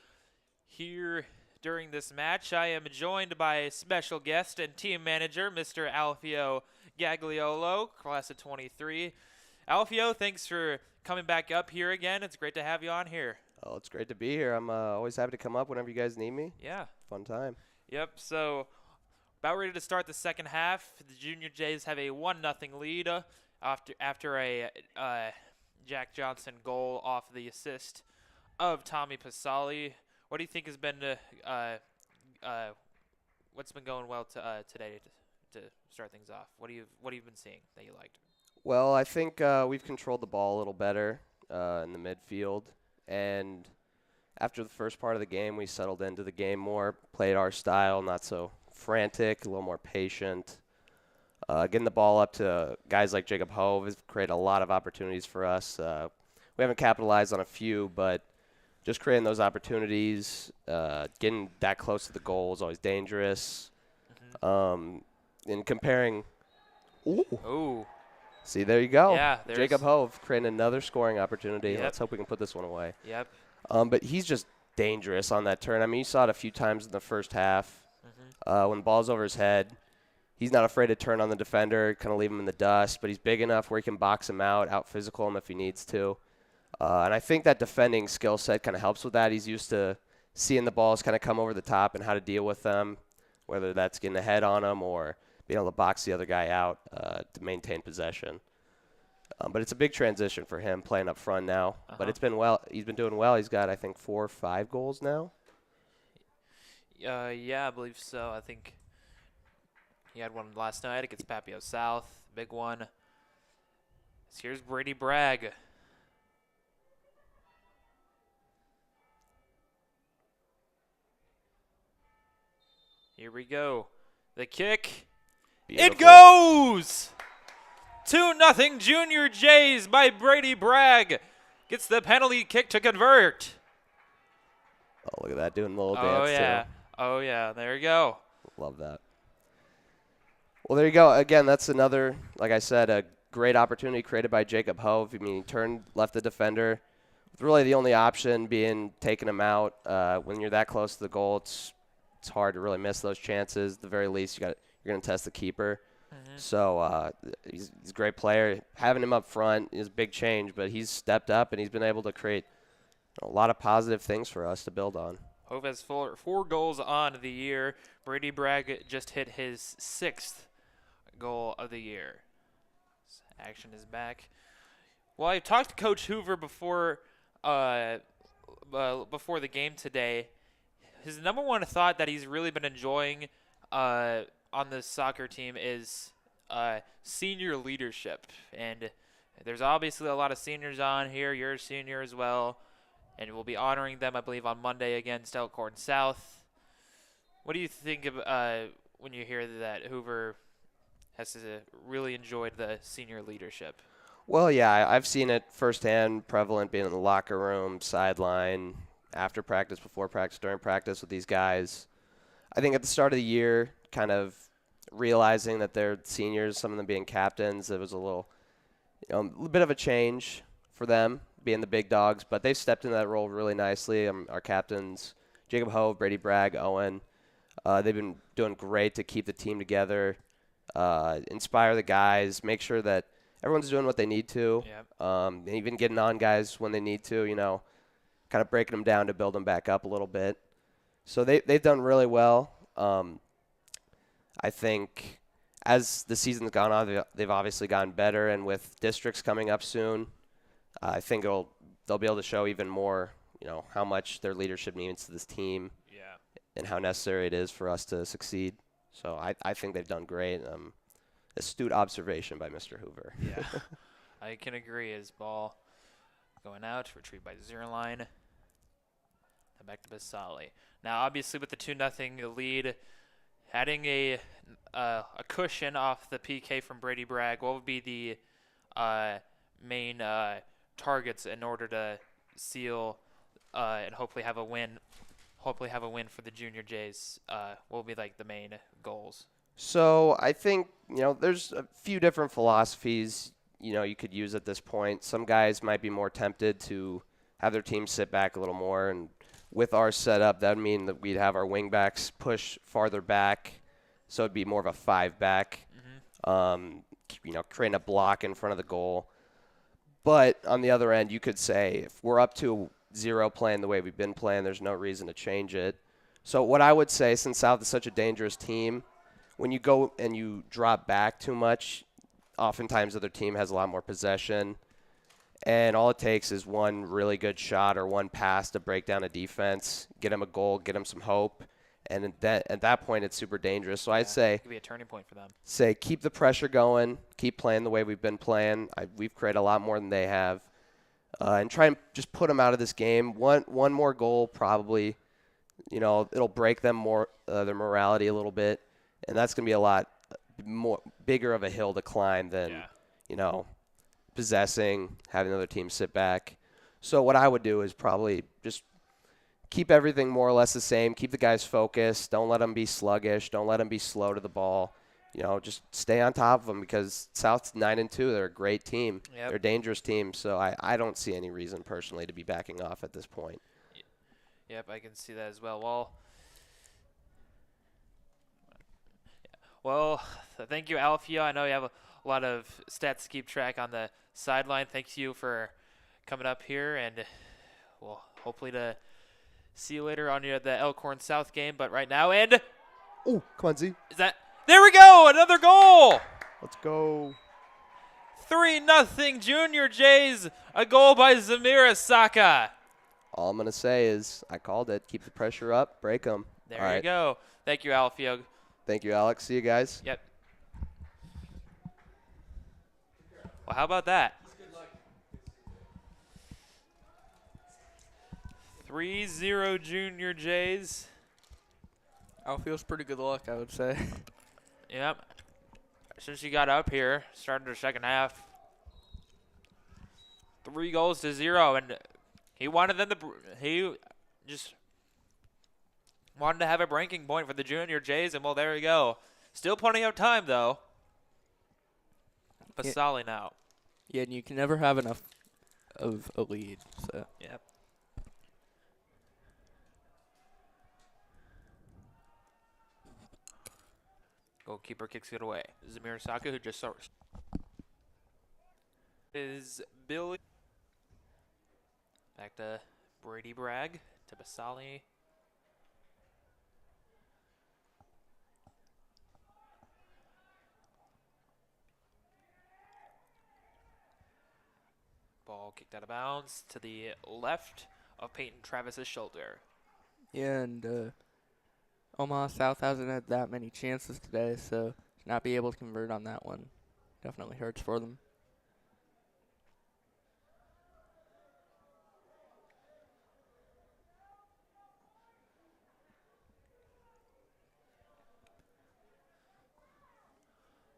here during this match. I am joined by special guest and team manager, Mr. Alfio Gagliolo, class of 23. Alfio, thanks for coming back up here again. It's great to have you on here. Oh, it's great to be here. I'm always happy to come up whenever you guys need me. Yeah. Fun time. Yep, so about ready to start the second half. The Junior Jays have a 1-0 lead after a Jack Johnson goal off the assist of Tommy Pasali. What do you think has been what's been going well today to start things off? What have you been seeing that you liked? Well, I think we've controlled the ball a little better in the midfield, and after the first part of the game, we settled into the game more, played our style, not so frantic, a little more patient. Getting the ball up to guys like Jacob Hove has created a lot of opportunities for us. We haven't capitalized on a few, but just creating those opportunities, getting that close to the goal is always dangerous. And comparing – Ooh. See, there you go. Yeah, Jacob Hove creating another scoring opportunity. Yep. Let's hope we can put this one away. Yep. But he's just dangerous on that turn. I mean, you saw it a few times in the first half. When the ball's over his head, he's not afraid to turn on the defender, kind of leave him in the dust, but he's big enough where he can box him out physical him if he needs to. And I think that defending skill set kind of helps with that. He's used to seeing the balls kind of come over the top and how to deal with them, whether that's getting a head on them or being able to box the other guy out to maintain possession. But it's a big transition for him playing up front now. But it's been well. He's been doing well. He's got, I think, 4 or 5 goals now. Yeah, I believe so. I think he had one last night against Papio South. Big one. So here's Brady Bragg. Here we go. The kick. Beautiful. It goes! 2-0 Junior Jays by Brady Bragg. Gets the penalty kick to convert. Oh, look at that, doing a little Oh, dance, yeah. too. Oh, yeah. There you go. Love that. Well, there you go. Again, that's another, like I said, a great opportunity created by Jacob Hove. I mean, he turned, left the defender. With really the only option being taking him out. When you're that close to the goal, it's hard to really miss those chances. At the very least, you're going to test the keeper. So he's a great player. Having him up front is a big change, but he's stepped up and he's been able to create a lot of positive things for us to build on. Hove has 4 goals on the year. Brady Bragg just hit his 6th goal of the year. Action is back. Well, I talked to Coach Hoover before the game today. His number one thought that he's really been enjoying on this soccer team is senior leadership. And there's obviously a lot of seniors on here. You're a senior as well. And we'll be honoring them, I believe, on Monday against Elkhorn South. What do you think of when you hear that Hoover has really enjoyed the senior leadership? Well, yeah, I've seen it firsthand, prevalent being in the locker room, sideline, after practice, before practice, during practice with these guys. I think at the start of the year, kind of realizing that they're seniors, some of them being captains, it was a little bit of a change for them, being the big dogs, but they've stepped into that role really nicely. Our captains, Jacob Hove, Brady Bragg, Owen, they've been doing great to keep the team together, inspire the guys, make sure that everyone's doing what they need to, and even getting on guys when they need to, kind of breaking them down to build them back up a little bit. So they've done really well. I think as the season's gone on, they've obviously gotten better, and with districts coming up soon, I think they'll be able to show even more, how much their leadership means to this team, and how necessary it is for us to succeed. So I think they've done great. Astute observation by Mr. Hoover. Yeah, I can agree. His ball going out, retrieved by Zierlein. And back to Basali. Now, obviously, with the 2-0 lead, adding a cushion off the PK from Brady Bragg, what would be the main targets in order to seal and hopefully have a win? Hopefully, have a win for the Junior Jays. What will be like the main goals? So I think, there's a few different philosophies, you could use at this point. Some guys might be more tempted to have their team sit back a little more. And with our setup, that would mean that we'd have our wing backs push farther back. So it'd be more of a 5-back, creating a block in front of the goal. But on the other end, you could say if we're up to 0 playing the way we've been playing, there's no reason to change it. So what I would say, since South is such a dangerous team, when you go and you drop back too much, oftentimes the other team has a lot more possession. And all it takes is one really good shot or one pass to break down a defense, get them a goal, get them some hope. And at that point, it's super dangerous. So I'd say it could be a turning point for them. Keep the pressure going, keep playing the way we've been playing. We've created a lot more than they have. And try and just put them out of this game. One more goal probably, it'll break them more, their morality a little bit. And that's going to be a lot more bigger of a hill to climb than, possessing, having the other team sit back. So what I would do is probably just keep everything more or less the same. Keep the guys focused. Don't let them be sluggish. Don't let them be slow to the ball. Just stay on top of them because South's 9-2. They're a great team. Yep. They're a dangerous team. So I don't see any reason personally to be backing off at this point. Yep, I can see that as well. Well, thank you, Alfio. I know you have a lot of stats to keep track on the sideline. Thank you for coming up here, and we'll hopefully to see you later on the Elkhorn South game. But right now, and Oh, come on, Z. there we go, another goal. Let's go. 3-0 Junior Jays, a goal by Zamir Asaka. All I'm going to say is I called it. Keep the pressure up. Break them. There you go. Thank you, Alfio. Thank you, Alex. See you guys. Yep. Well, how about that? 3-0 Junior Jays. Feels pretty good luck, I would say. Yep. Since he got up here, started the second half. 3-0, and he wanted them to. He just wanted to have a breaking point for the Junior Jays, and well, there you go. Still plenty of time though. Basali now. Yeah, and you can never have enough of a lead. So. Yep. Goalkeeper kicks it away. Zamir Saka, who just saw is Billy. Back to Brady Bragg, to Basali. Ball kicked out of bounds to the left of Peyton Travis's shoulder. Yeah, and Omaha South hasn't had that many chances today, so to not be able to convert on that one definitely hurts for them.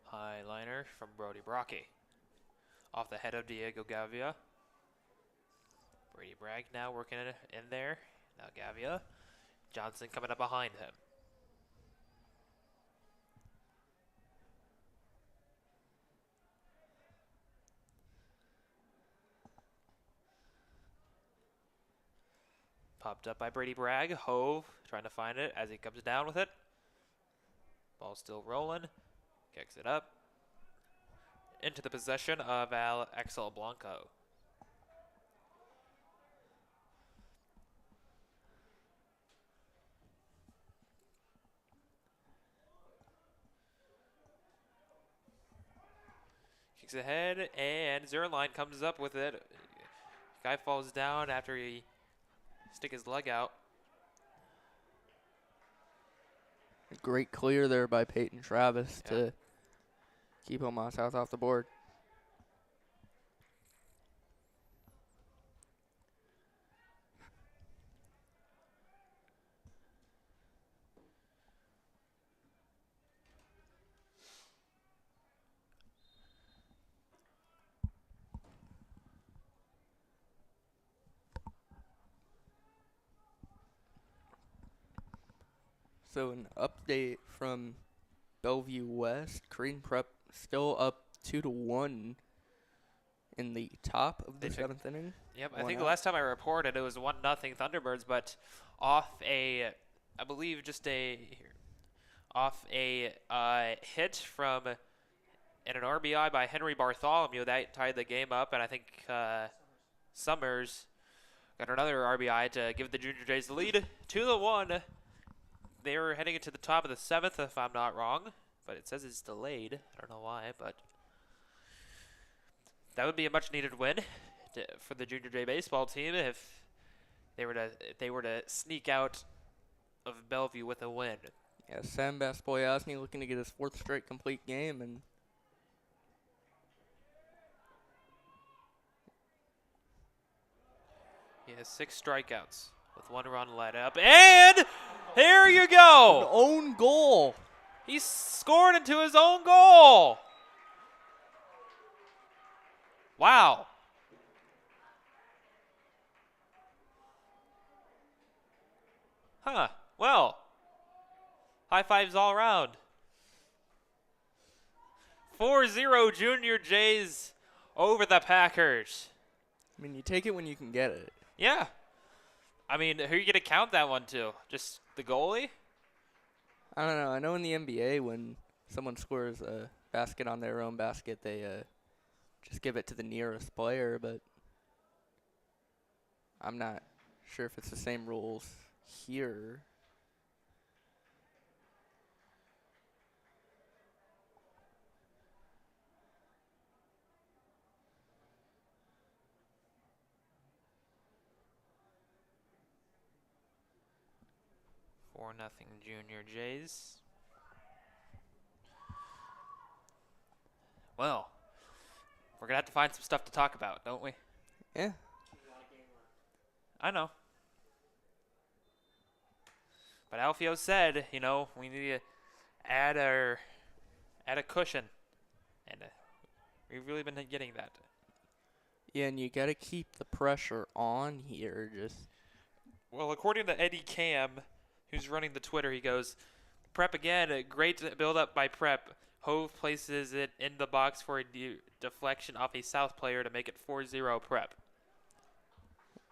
High liner from Brody Brocky. Off the head of Diego Gavia. Brady Bragg now working in there. Now Gavia. Johnson coming up behind him. Popped up by Brady Bragg. Hove trying to find it as he comes down with it. Ball still rolling. Kicks it up. Into the possession of Axel Blanco. Kicks ahead, and Zerline comes up with it. Guy falls down after he stick his leg out. A great clear there by Peyton Travis to keep Omaha South off the board. So an update from Bellevue West. Creighton Prep still up 2-1 in the top of the They took- 7th inning. Yep, I One think the out. last time I reported it was 1-0 Thunderbirds, but off a, I believe off a hit from and an RBI by Henry Bartholomew that tied the game up, and I think Summers got another RBI to give the Junior Jays the lead 2-1. They were heading into the top of the 7th, if I'm not wrong, but it says it's delayed. I don't know why, but that would be a much-needed win for the Junior J baseball team if they were to sneak out of Bellevue with a win. Yeah, Sam Boyasny looking to get his 4th straight complete game, and He has 6 strikeouts with 1 run let up, and here you an go. own goal. He scored into his own goal. Wow. Huh. Well, high fives all around. 4-0 Junior Jays over the Packers. I mean, you take it when you can get it. Yeah. I mean, who are you going to count that one to? Just the goalie? I don't know. I know in the NBA when someone scores a basket on their own basket, they just give it to the nearest player, but I'm not sure if it's the same rules here. Nothing Junior Jays. Well, we're going to have to find some stuff to talk about, don't we? Yeah. I know. But Alfio said, we need to add a cushion. And we've really been getting that. Yeah, and you got to keep the pressure on here. Well, according to Eddie Cam, who's running the Twitter, he goes, Prep again, a great build-up by Prep. Hove places it in the box for a deflection off a South player to make it 4-0 Prep.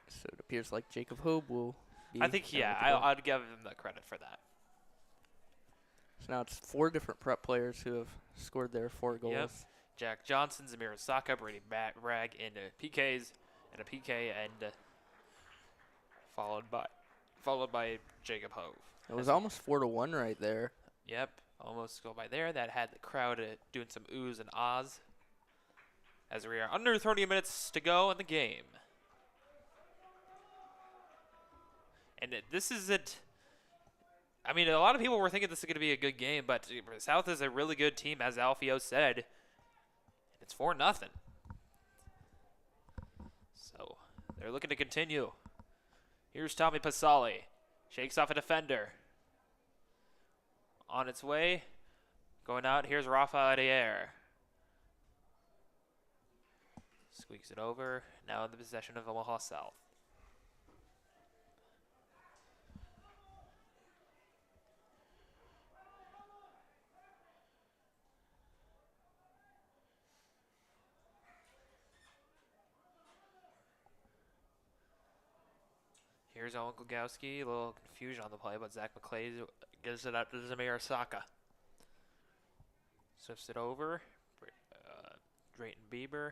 So it appears like Jacob Hove will be. I think, I'd give him the credit for that. So now it's 4 different Prep players who have scored their 4 goals. Yep. Jack Johnson, Zamir Osaka, Brady Bragg, and PKs, and a PK, and followed by Jacob Hove. It was almost 4-1 right there. Yep, almost go by there. That had the crowd doing some oohs and ahs. As we are under 30 minutes to go in the game. And this is it. I mean, a lot of people were thinking this is going to be a good game, but South is a really good team, as Alfio said. It's 4-0. So they're looking to continue. Here's Tommy Pasali. Shakes off a defender. On its way. Going out. Here's Rafa Adier. Squeaks it over. Now in the possession of Omaha South. Here's Owen Glogowski. A little confusion on the play, but Zach McClay gives it out to Zamir Osaka. Swifts it over. Drayton Bieber.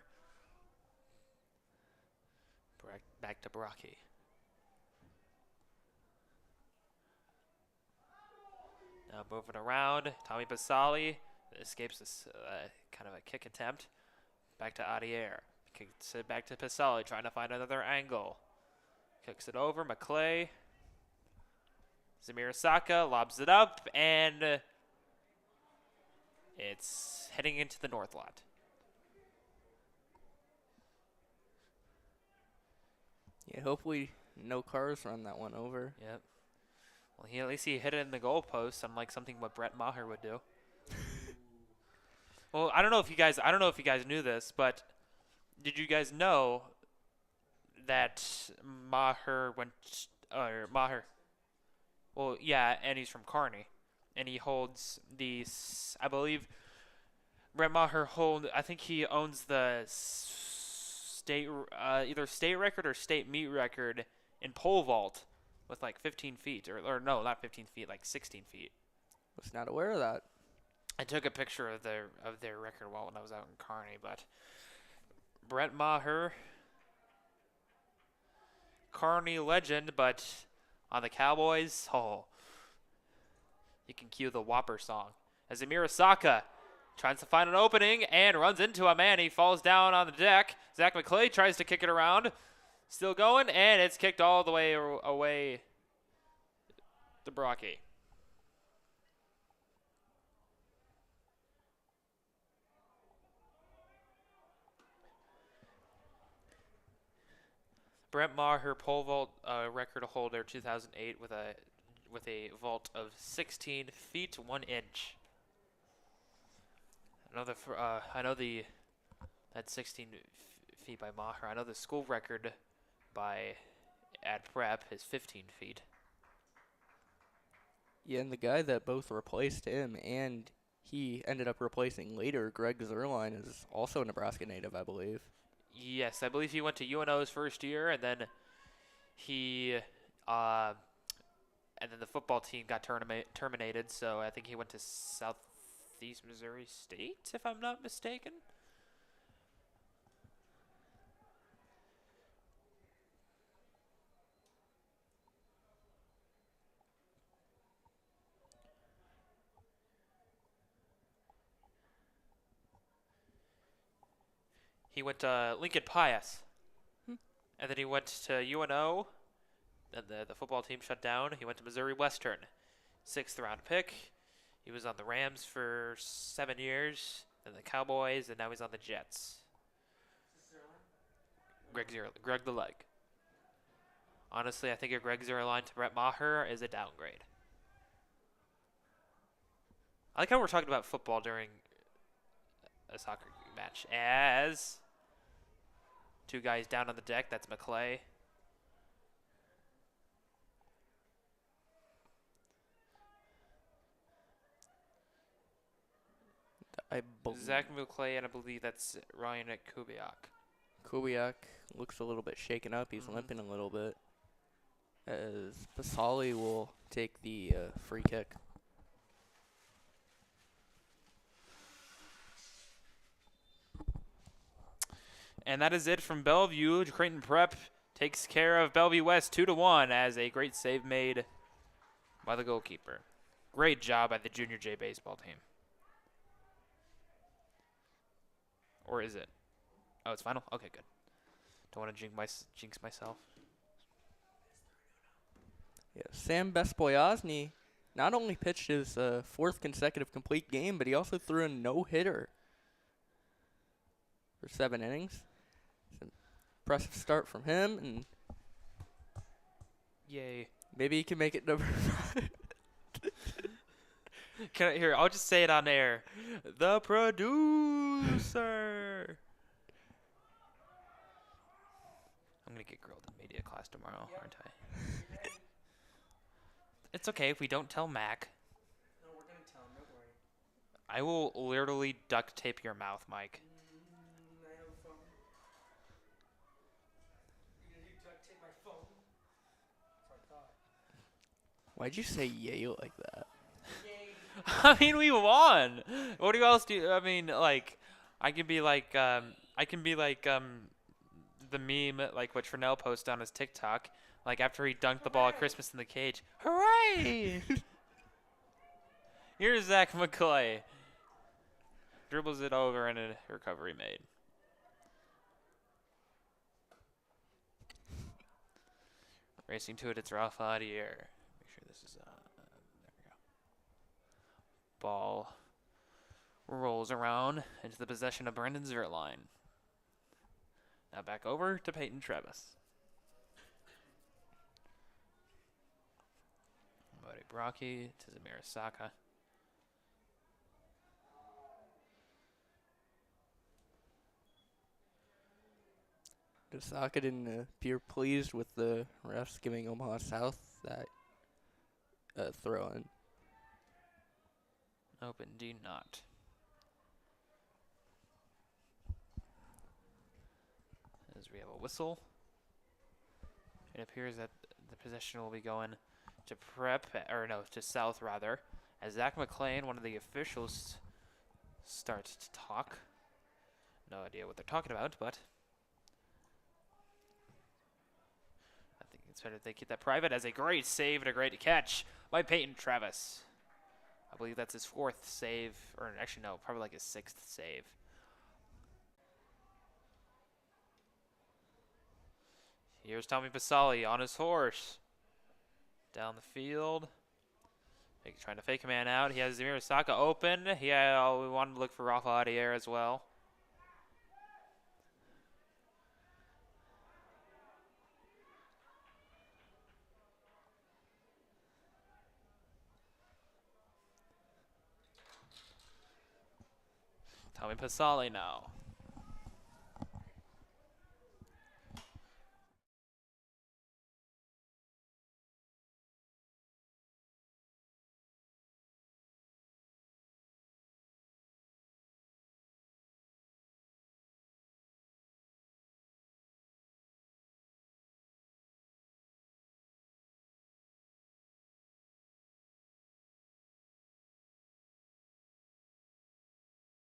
Back to Baraki. Now moving around. Tommy Pasali escapes this kind of a kick attempt. Back to Adier. Kicks it back to Pasali, trying to find another angle. Kicks it over, McClay. Zamir Osaka lobs it up, and it's heading into the north lot. Yeah, hopefully no cars run that one over. Yep. Well, at least he hit it in the goalpost, unlike something what Brett Maher would do. Well, I don't know if you guys knew this, but did you guys know that Maher. Well, yeah, and he's from Kearney. and he holds I believe Brett Maher I think he owns the state, either state record or state meet record in pole vault with like 15 feet, or no, not 15 feet, like 16 feet. Was not aware of that. I took a picture of their record wall when I was out in Kearney, but Brett Maher, Kearney legend, but on the Cowboys, you can cue the Whopper song. As Amir Asaka tries to find an opening and runs into a man. He falls down on the deck. Zach McClay tries to kick it around. Still going, and it's kicked all the way away to Brocky. Brett Maher, pole vault record holder, 2008, with a vault of 16 feet 1 inch. I know that 16 feet by Maher. I know the school record at prep is 15 feet. Yeah, and the guy that both replaced him and he ended up replacing later, Greg Zerline, is also a Nebraska native, I believe. Yes, I believe he went to UNO's first year, and then the football team got terminated. So I think he went to Southeast Missouri State, if I'm not mistaken. He went to Lincoln Pius, and then he went to UNO. Then the football team shut down. He went to Missouri Western, 6th round pick. He was on the Rams for 7 years, then the Cowboys, and now he's on the Jets. Greg the Leg. Honestly, I think a Greg Zerline to Brett Maher is a downgrade. I like how we're talking about football during a soccer match. As two guys down on the deck, that's McClay. Zach McClay, and I believe that's Ryan Kubiak. Kubiak looks a little bit shaken up. He's limping a little bit. As Pasali will take the free kick. And that is it from Bellevue. Creighton Prep takes care of Bellevue West 2-1 as a great save made by the goalkeeper. Great job by the Junior J baseball team. Or is it? Oh, it's final? Okay, good. Don't want to jinx myself. Yeah, Sam Bespoyazny not only pitched his 4th consecutive complete game, but he also threw a no-hitter for 7 innings. It's an impressive start from him, and yay. Maybe he can make it number 5. I'll just say it on air. The producer. I'm going to get grilled in media class tomorrow, aren't I? It's okay if we don't tell Mac. No, we're going to tell him, don't worry. I will literally duct tape your mouth, Mike. I have a phone. You going to duct tape my phone? That's what I thought. Why'd you say yay like that? I mean, we won. What do you else do? I mean, like, I can be like the meme, like what Trinell posted on his TikTok, like after he dunked the ball at Christmas in the cage. Hooray! Here's Zach McClay. Dribbles it over and a recovery made. Racing to it, it's Rafa here. Make sure this is there we go. Ball rolls around into the possession of Brendan Zerline. Now back over to Peyton Travis. Buddy Brocky to Zamir Asaka. Asaka didn't appear pleased with the refs giving Omaha South that throw-in. Nope, indeed not. As we have a whistle. It appears that the possession will be going to Prep, or no, to South rather, as Zach McLean, one of the officials, starts to talk. No idea what they're talking about, but I think it's better if they keep that private. As a great save and a great catch by Peyton Travis. I believe that's his 4th save, or actually no, probably like his 6th save. Here's Tommy Pasali on his horse. Down the field. Trying to fake a man out. He has Zamir Saka open. We wanted to look for Rafa Adier as well. Tommy Pasali now.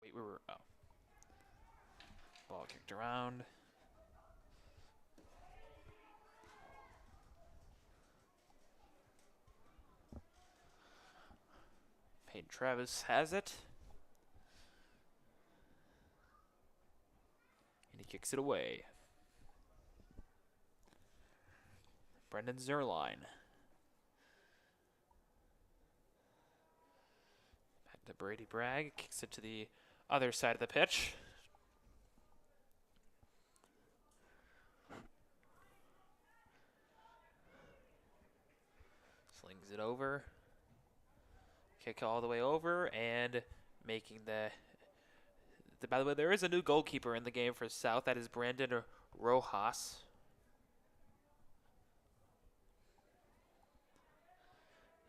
Wait, we were, oh. Ball kicked around. Peyton Travis has it. And he kicks it away. Brendan Zerline. Back to Brady Bragg. Kicks it to the other side of the pitch. Slings it over. Kick all the way over and making the by the way, there is a new goalkeeper in the game for South. That is Brandon Rojas.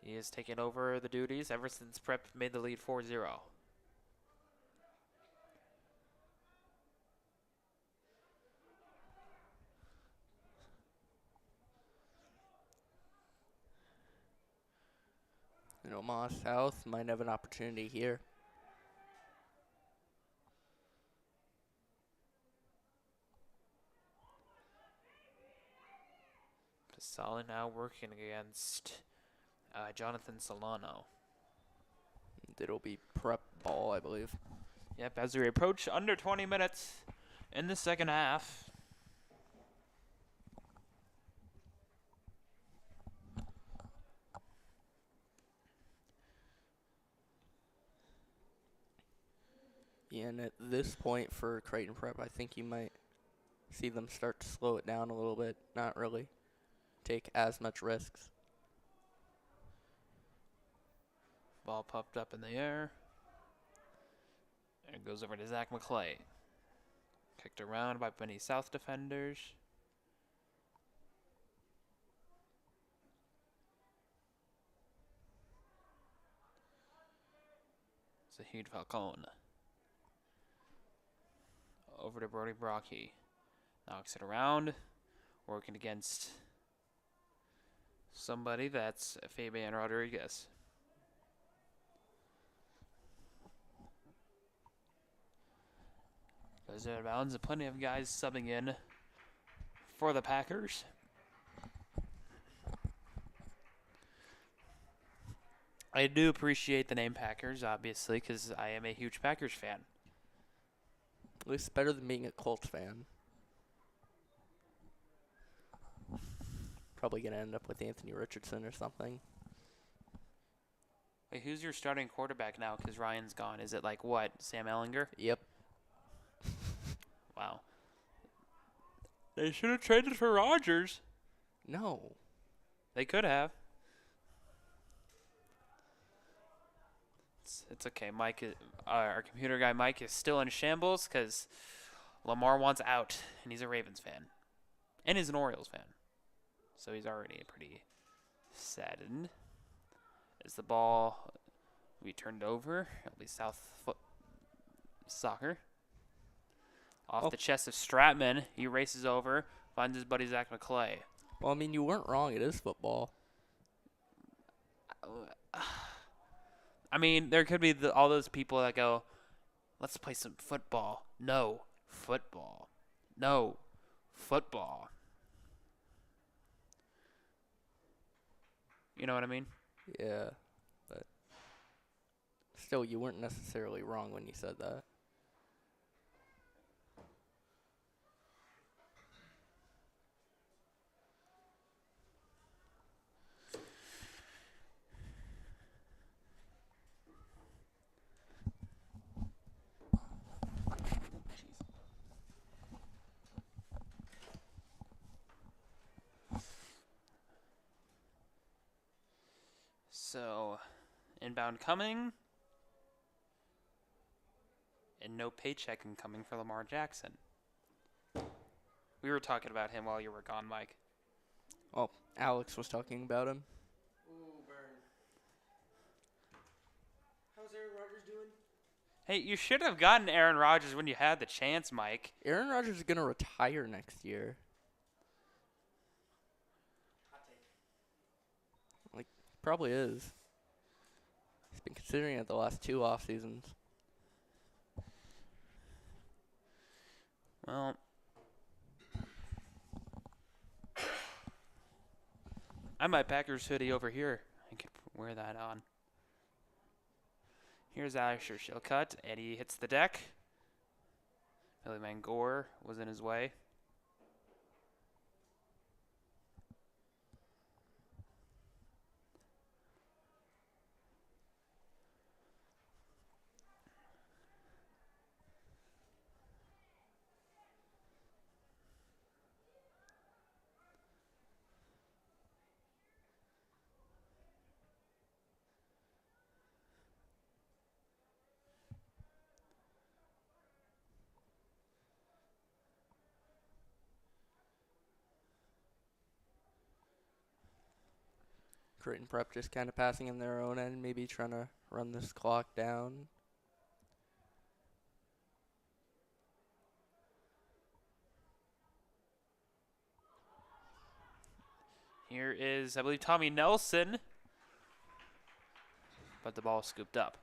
He has taken over the duties ever since Prep made the lead 4-0. And Omaha South might have an opportunity here. Pasali now working against Jonathan Solano. It'll be Prep ball, I believe. Yep, as we approach under 20 minutes in the second half. Yeah, and at this point for Creighton Prep, I think you might see them start to slow it down a little bit. Not really take as much risks. Ball popped up in the air. And it goes over to Zach McClay. Kicked around by many South defenders. Zahid Falcone. Over to Brody Brocky. Knocks it around. Working against somebody. That's Fabian Rodriguez. Goes out of bounds, and plenty of guys subbing in for the Packers. I do appreciate the name Packers, obviously, because I am a huge Packers fan. At least better than being a Colts fan. Probably going to end up with Anthony Richardson or something. Wait, who's your starting quarterback now? Because Ryan's gone. Is it like what? Sam Ellinger? Yep. Wow. They should have traded for Rodgers. No. They could have. It's okay. Mike, our computer guy Mike is still in shambles because Lamar wants out, and he's a Ravens fan. And he's an Orioles fan. So he's already pretty saddened. As the ball We turned over. It'll be South foot soccer. Off the chest of Stratman. He races over. Finds his buddy Zach McClay. Well, I mean, you weren't wrong. It is football. I mean, there could be all those people that go, let's play some football. No, football. No, football. You know what I mean? Yeah, but still, you weren't necessarily wrong when you said that. So, inbound coming. And no paycheck incoming for Lamar Jackson. We were talking about him while you were gone, Mike. Well, Alex was talking about him. Ooh, burn. How's Aaron Rodgers doing? Hey, you should have gotten Aaron Rodgers when you had the chance, Mike. Aaron Rodgers is going to retire next year. Like, probably is. He's been considering it the last 2 off seasons. Well, I have my Packers hoodie over here. I could wear that on. Here's Asher Shillcutt, and he hits the deck. Billy Mangor was in his way. Creighton Prep just kind of passing in their own end, maybe trying to run this clock down. Here is, I believe, Tommy Nelson. But the ball scooped up.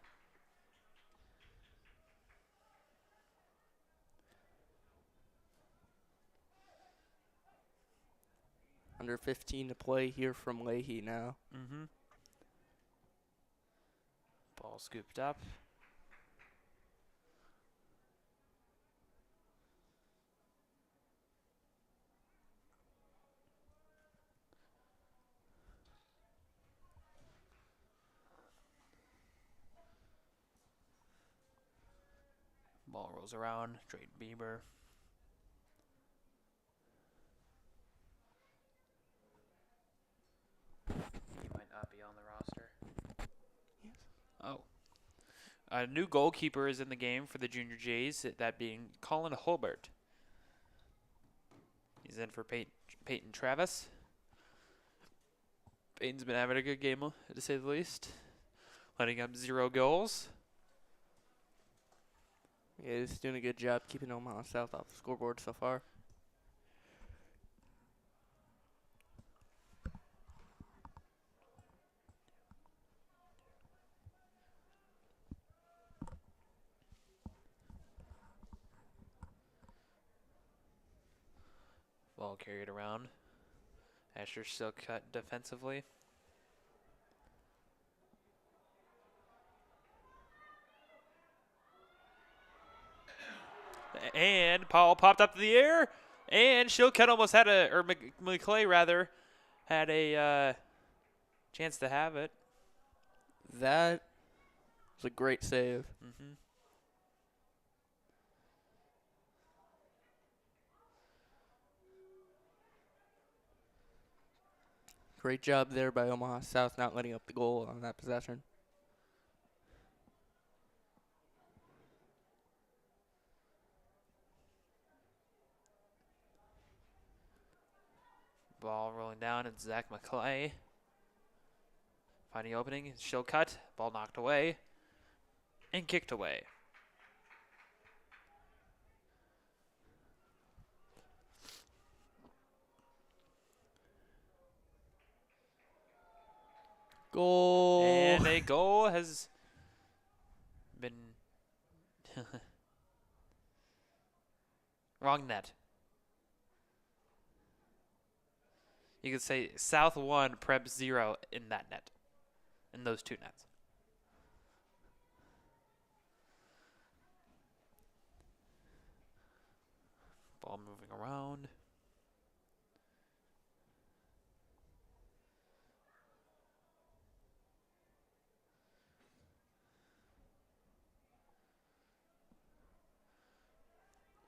Under 15 to play here from Leahy now. Mm-hmm. Ball scooped up. Ball rolls around. Drayton Bieber. He might not be on the roster. Yes. Oh. A new goalkeeper is in the game for the Junior Jays, that being Colin Holbert. He's in for Peyton Travis. Peyton's been having a good game, to say the least. Letting up 0 goals. Yeah, he's doing a good job keeping Omaha South off the scoreboard so far. Ball carried around. Asher still cut defensively. And Paul popped up to the air. And Shillcutt almost had McClay rather, had a chance to have it. That was a great save. Mm-hmm. Great job there by Omaha South not letting up the goal on that possession. Ball rolling down, and Zach McClay Finding opening. She'll cut. Ball knocked away. And kicked away. Goal. And a goal has been wrong net. You could say South 1, Prep 0 in that net. In those two nets. Ball moving around.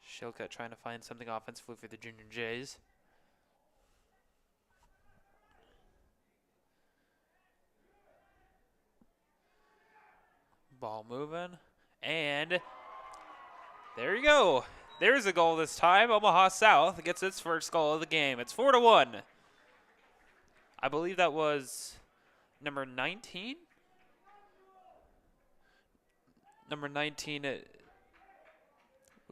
Shilcutt trying to find something offensively for the Junior Jays. Ball moving. And there you go. There's a goal this time. Omaha South gets its first goal of the game. It's 4-1. I believe that was number 19. Number 19. It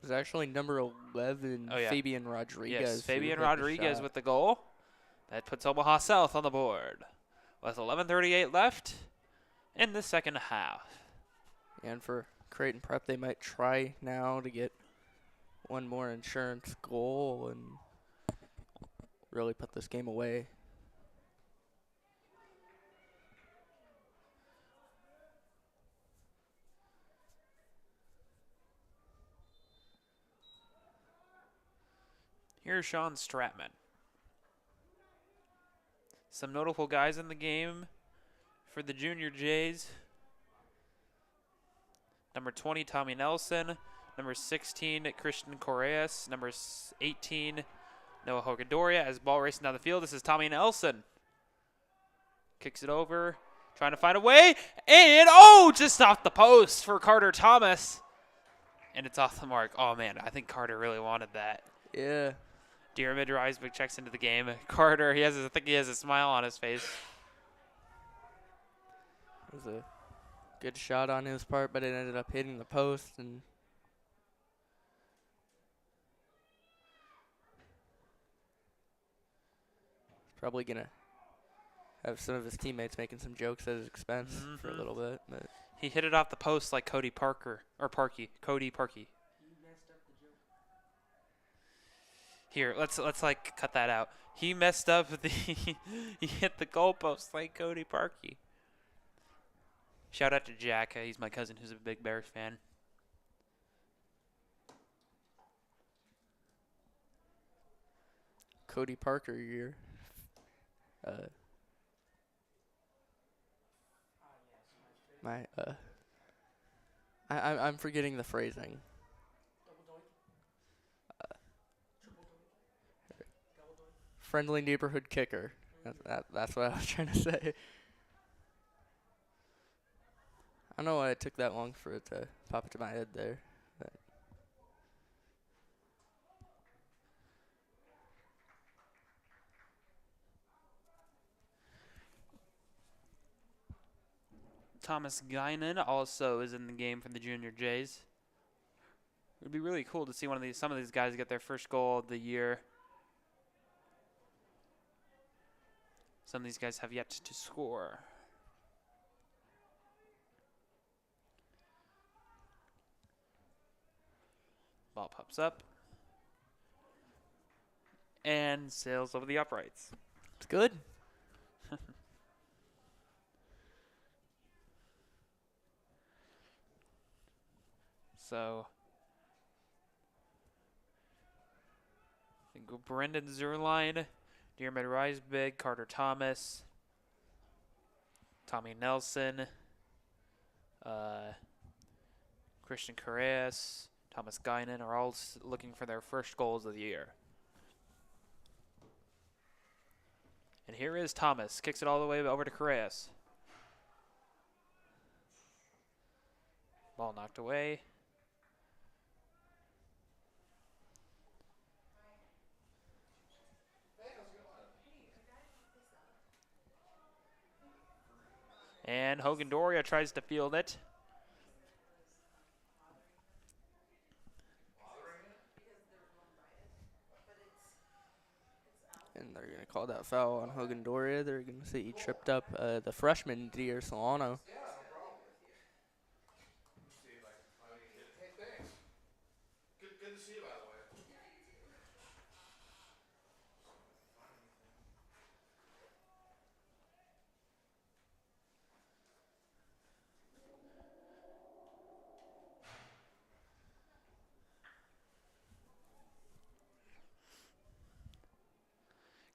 was actually number 11, Oh, yeah. Fabian Rodriguez. Yes, who Fabian hit the Rodriguez shot. with the goal. That puts Omaha South on the board. With 11:38 left in the second half. And for Creighton Prep, they might try now to get one more insurance goal and really put this game away. Here's Sean Stratman. Some notable guys in the game for the Junior Jays. Number 20, Tommy Nelson. Number 16, Christian Correas. Number 18, Noah Hogadoria. As ball racing down the field, this is Tommy Nelson. Kicks it over, trying to find a way. And, oh, just off the post for Carter Thomas. And it's off the mark. Oh, man, I think Carter really wanted that. Yeah. Diarmid Reisbeck checks into the game. Carter, I think he has a smile on his face. It was a good shot on his part, but it ended up hitting the post. And probably going to have some of his teammates making some jokes at his expense for a little bit. But He hit it off the post like Cody Parker, or Parkey. Cody Parkey. Here, let's like cut that out. He messed up he hit the goalpost like Cody Parkey. Shout out to Jack. He's my cousin who's a big Bears fan. Cody Parker, you're I'm forgetting the phrasing. Friendly neighborhood kicker. That's what I was trying to say. I don't know why it took that long for it to pop into my head there. But Thomas Guinan also is in the game for the Junior Jays. It would be really cool to see some of these guys get their first goal of the year. Some of these guys have yet to score. Ball pops up. And sails over the uprights. it's good. So, I think Brendan Zerline, Diarmid Reisbig, Carter Thomas, Tommy Nelson, Christian Correas, Thomas Guinan are all looking for their first goals of the year. And here is Thomas. Kicks it all the way over to Correas. Ball knocked away. And Hogan Doria tries to field it. And they're going to call that foul on Hogan Doria. They're going to say he tripped up the freshman, Dier Solano. Good to see you, by the way.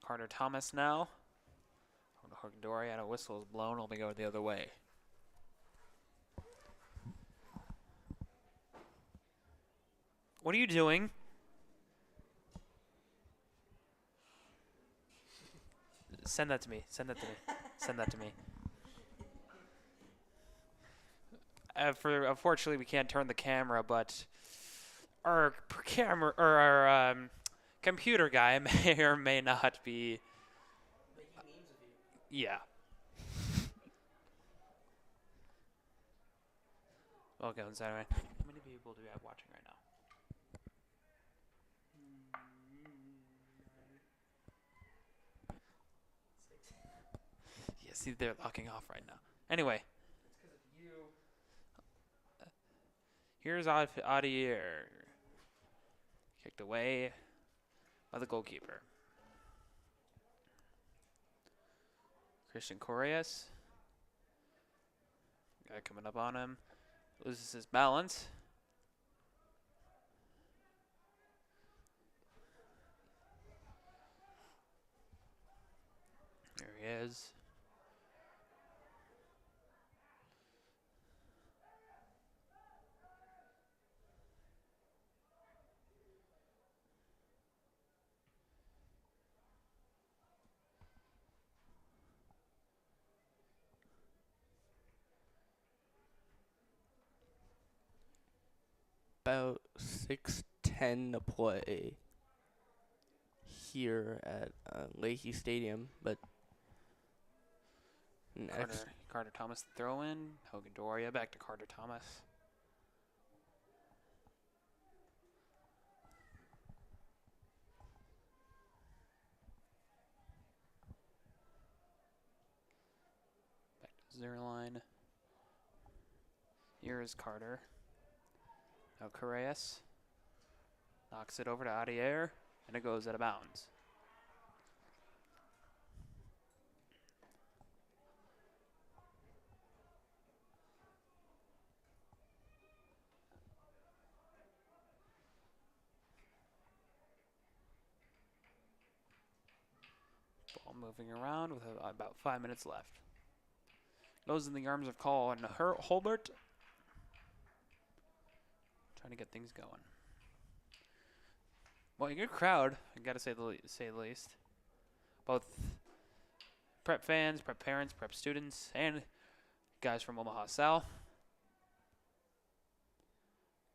Carter Thomas now. Hogan Doria, and a whistle is blown. Will be going the other way. What are you doing? Send that to me. Send that to me. Send that to me. Unfortunately, we can't turn the camera, but our computer guy may or may not be. Yeah. Okay, so anyway, how many people do we have watching right now? Yeah, see, they're locking off right now. Anyway. Here's Audier. Kicked away by the goalkeeper. Christian Correas. Guy coming up on him. Loses his balance. There he is. About 6:10 to play here at Leahy Stadium, but Carter Thomas throw in. Hogan Doria back to Carter Thomas. Back to Zerline. Here is Carter. Now Correas knocks it over to Audier, and it goes out of bounds. Ball moving around with about 5 minutes left. Goes in the arms of Call and Holbert. Trying to get things going. Well, a good crowd, I gotta say the least. Both prep fans, prep parents, prep students, and guys from Omaha South.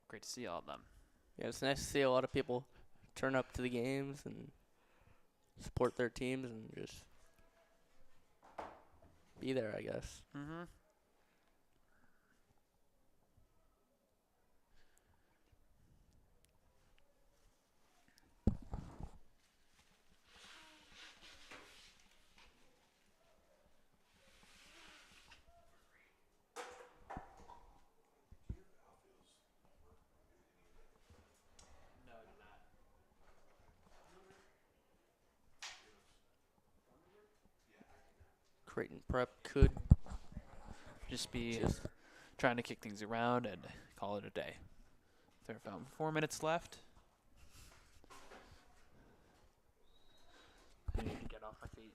Great to see all of them. yeah, it's nice to see a lot of people turn up to the games and support their teams and just be there, I guess. Mm-hmm. Creighton Prep could Just be trying to kick things around and call it a day. There are about 4 minutes left. I need to get off my feet.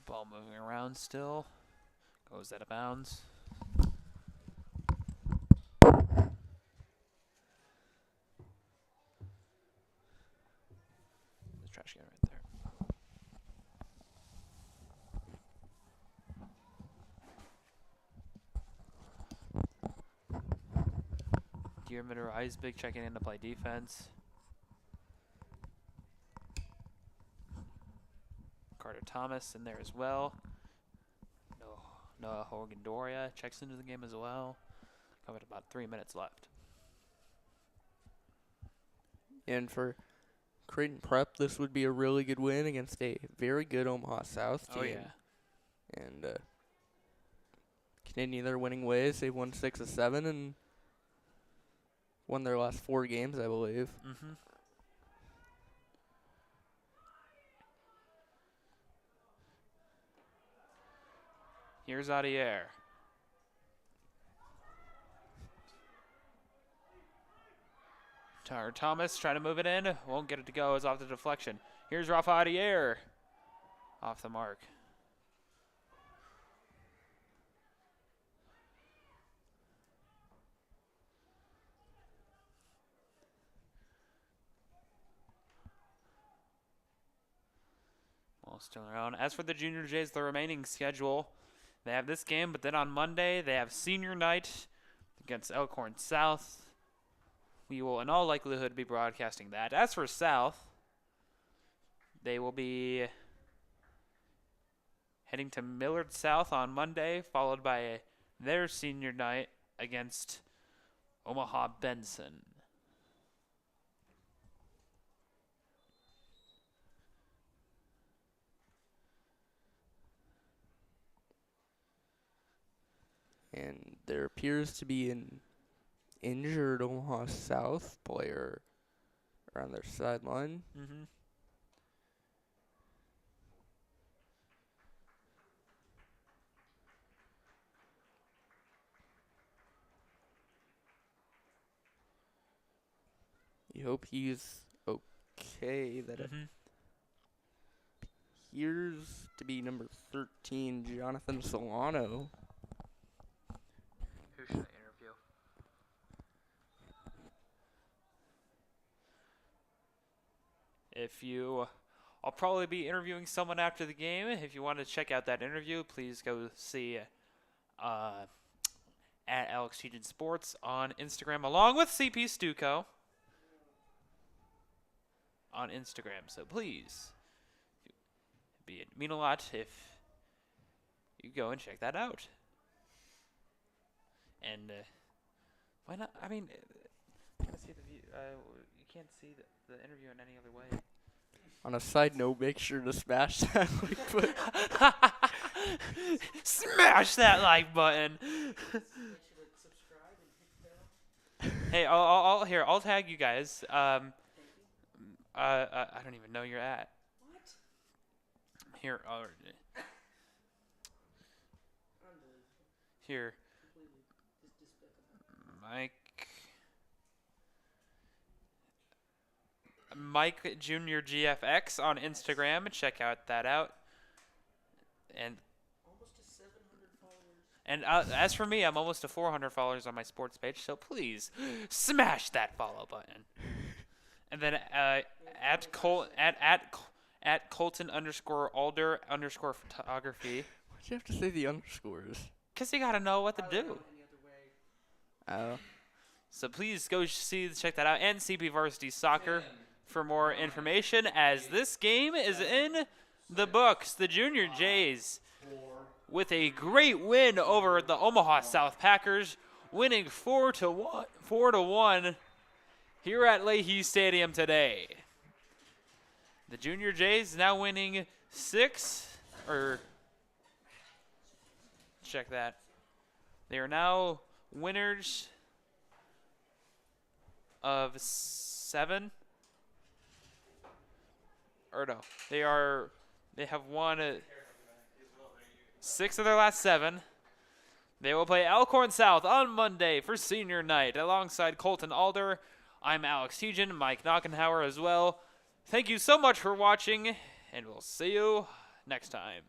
Ball moving around still. Goes out of bounds. The trash can right there. Dearman or Eisbig checking in to play defense. Carter Thomas in there as well. Noah Horgan-Doria checks into the game as well. Got about 3 minutes left. And for Creighton Prep, this would be a really good win against a very good Omaha South team. Oh, yeah. And continue their winning ways. They won 6 of 7 and won their last 4 games, I believe. Mm-hmm. Here's Adier. Tyler Thomas trying to move it in. Won't get it to go. It's off the deflection. Here's Rafa Adier. Off the mark. Well, still around. As for the Junior Jays, the remaining schedule, they have this game, but then on Monday they have senior night against Elkhorn South. We will, in all likelihood, be broadcasting that. As for South, they will be heading to Millard South on Monday, followed by their senior night against Omaha Benson. And there appears to be an injured Omaha South player around their sideline. Mm-hmm. You hope he's okay. That Mm-hmm. appears to be number 13, Jonathan Solano. Who should I interview? I'll probably be interviewing someone after the game. If you want to check out that interview, please go see at Alex Tejan Sports on Instagram, along with CP Stuco on Instagram. So please, it'd mean a lot if you go and check that out. And why not? I mean, you can't see the view. You can't see the interview in any other way. On a side note, make sure to smash that like button. Smash that like button. Hey, I'll tag you guys. I don't even know you're at. What? Here, here. Mike Junior GFX on Instagram. Check that out. And almost to 700 followers. And as for me, I'm almost to 400 followers on my sports page. So please smash that follow button. And then at Colton _ photography. Why'd you have to say the underscores? Because you gotta know what to do. Oh. So please go check that out, and CP Varsity Soccer for more information, as this game is in the books. The Junior Jays with a great win over the Omaha South Packers, winning 4-1 here at Leahy Stadium today. The Junior Jays now winning 6, or check that. They are now winners of 7. Or no, they have won 6 of their last 7. They will play Elkhorn South on Monday for senior night alongside Colton Alder. I'm Alex Tejan, Mike Knockenhauer as well. Thank you so much for watching, and we'll see you next time.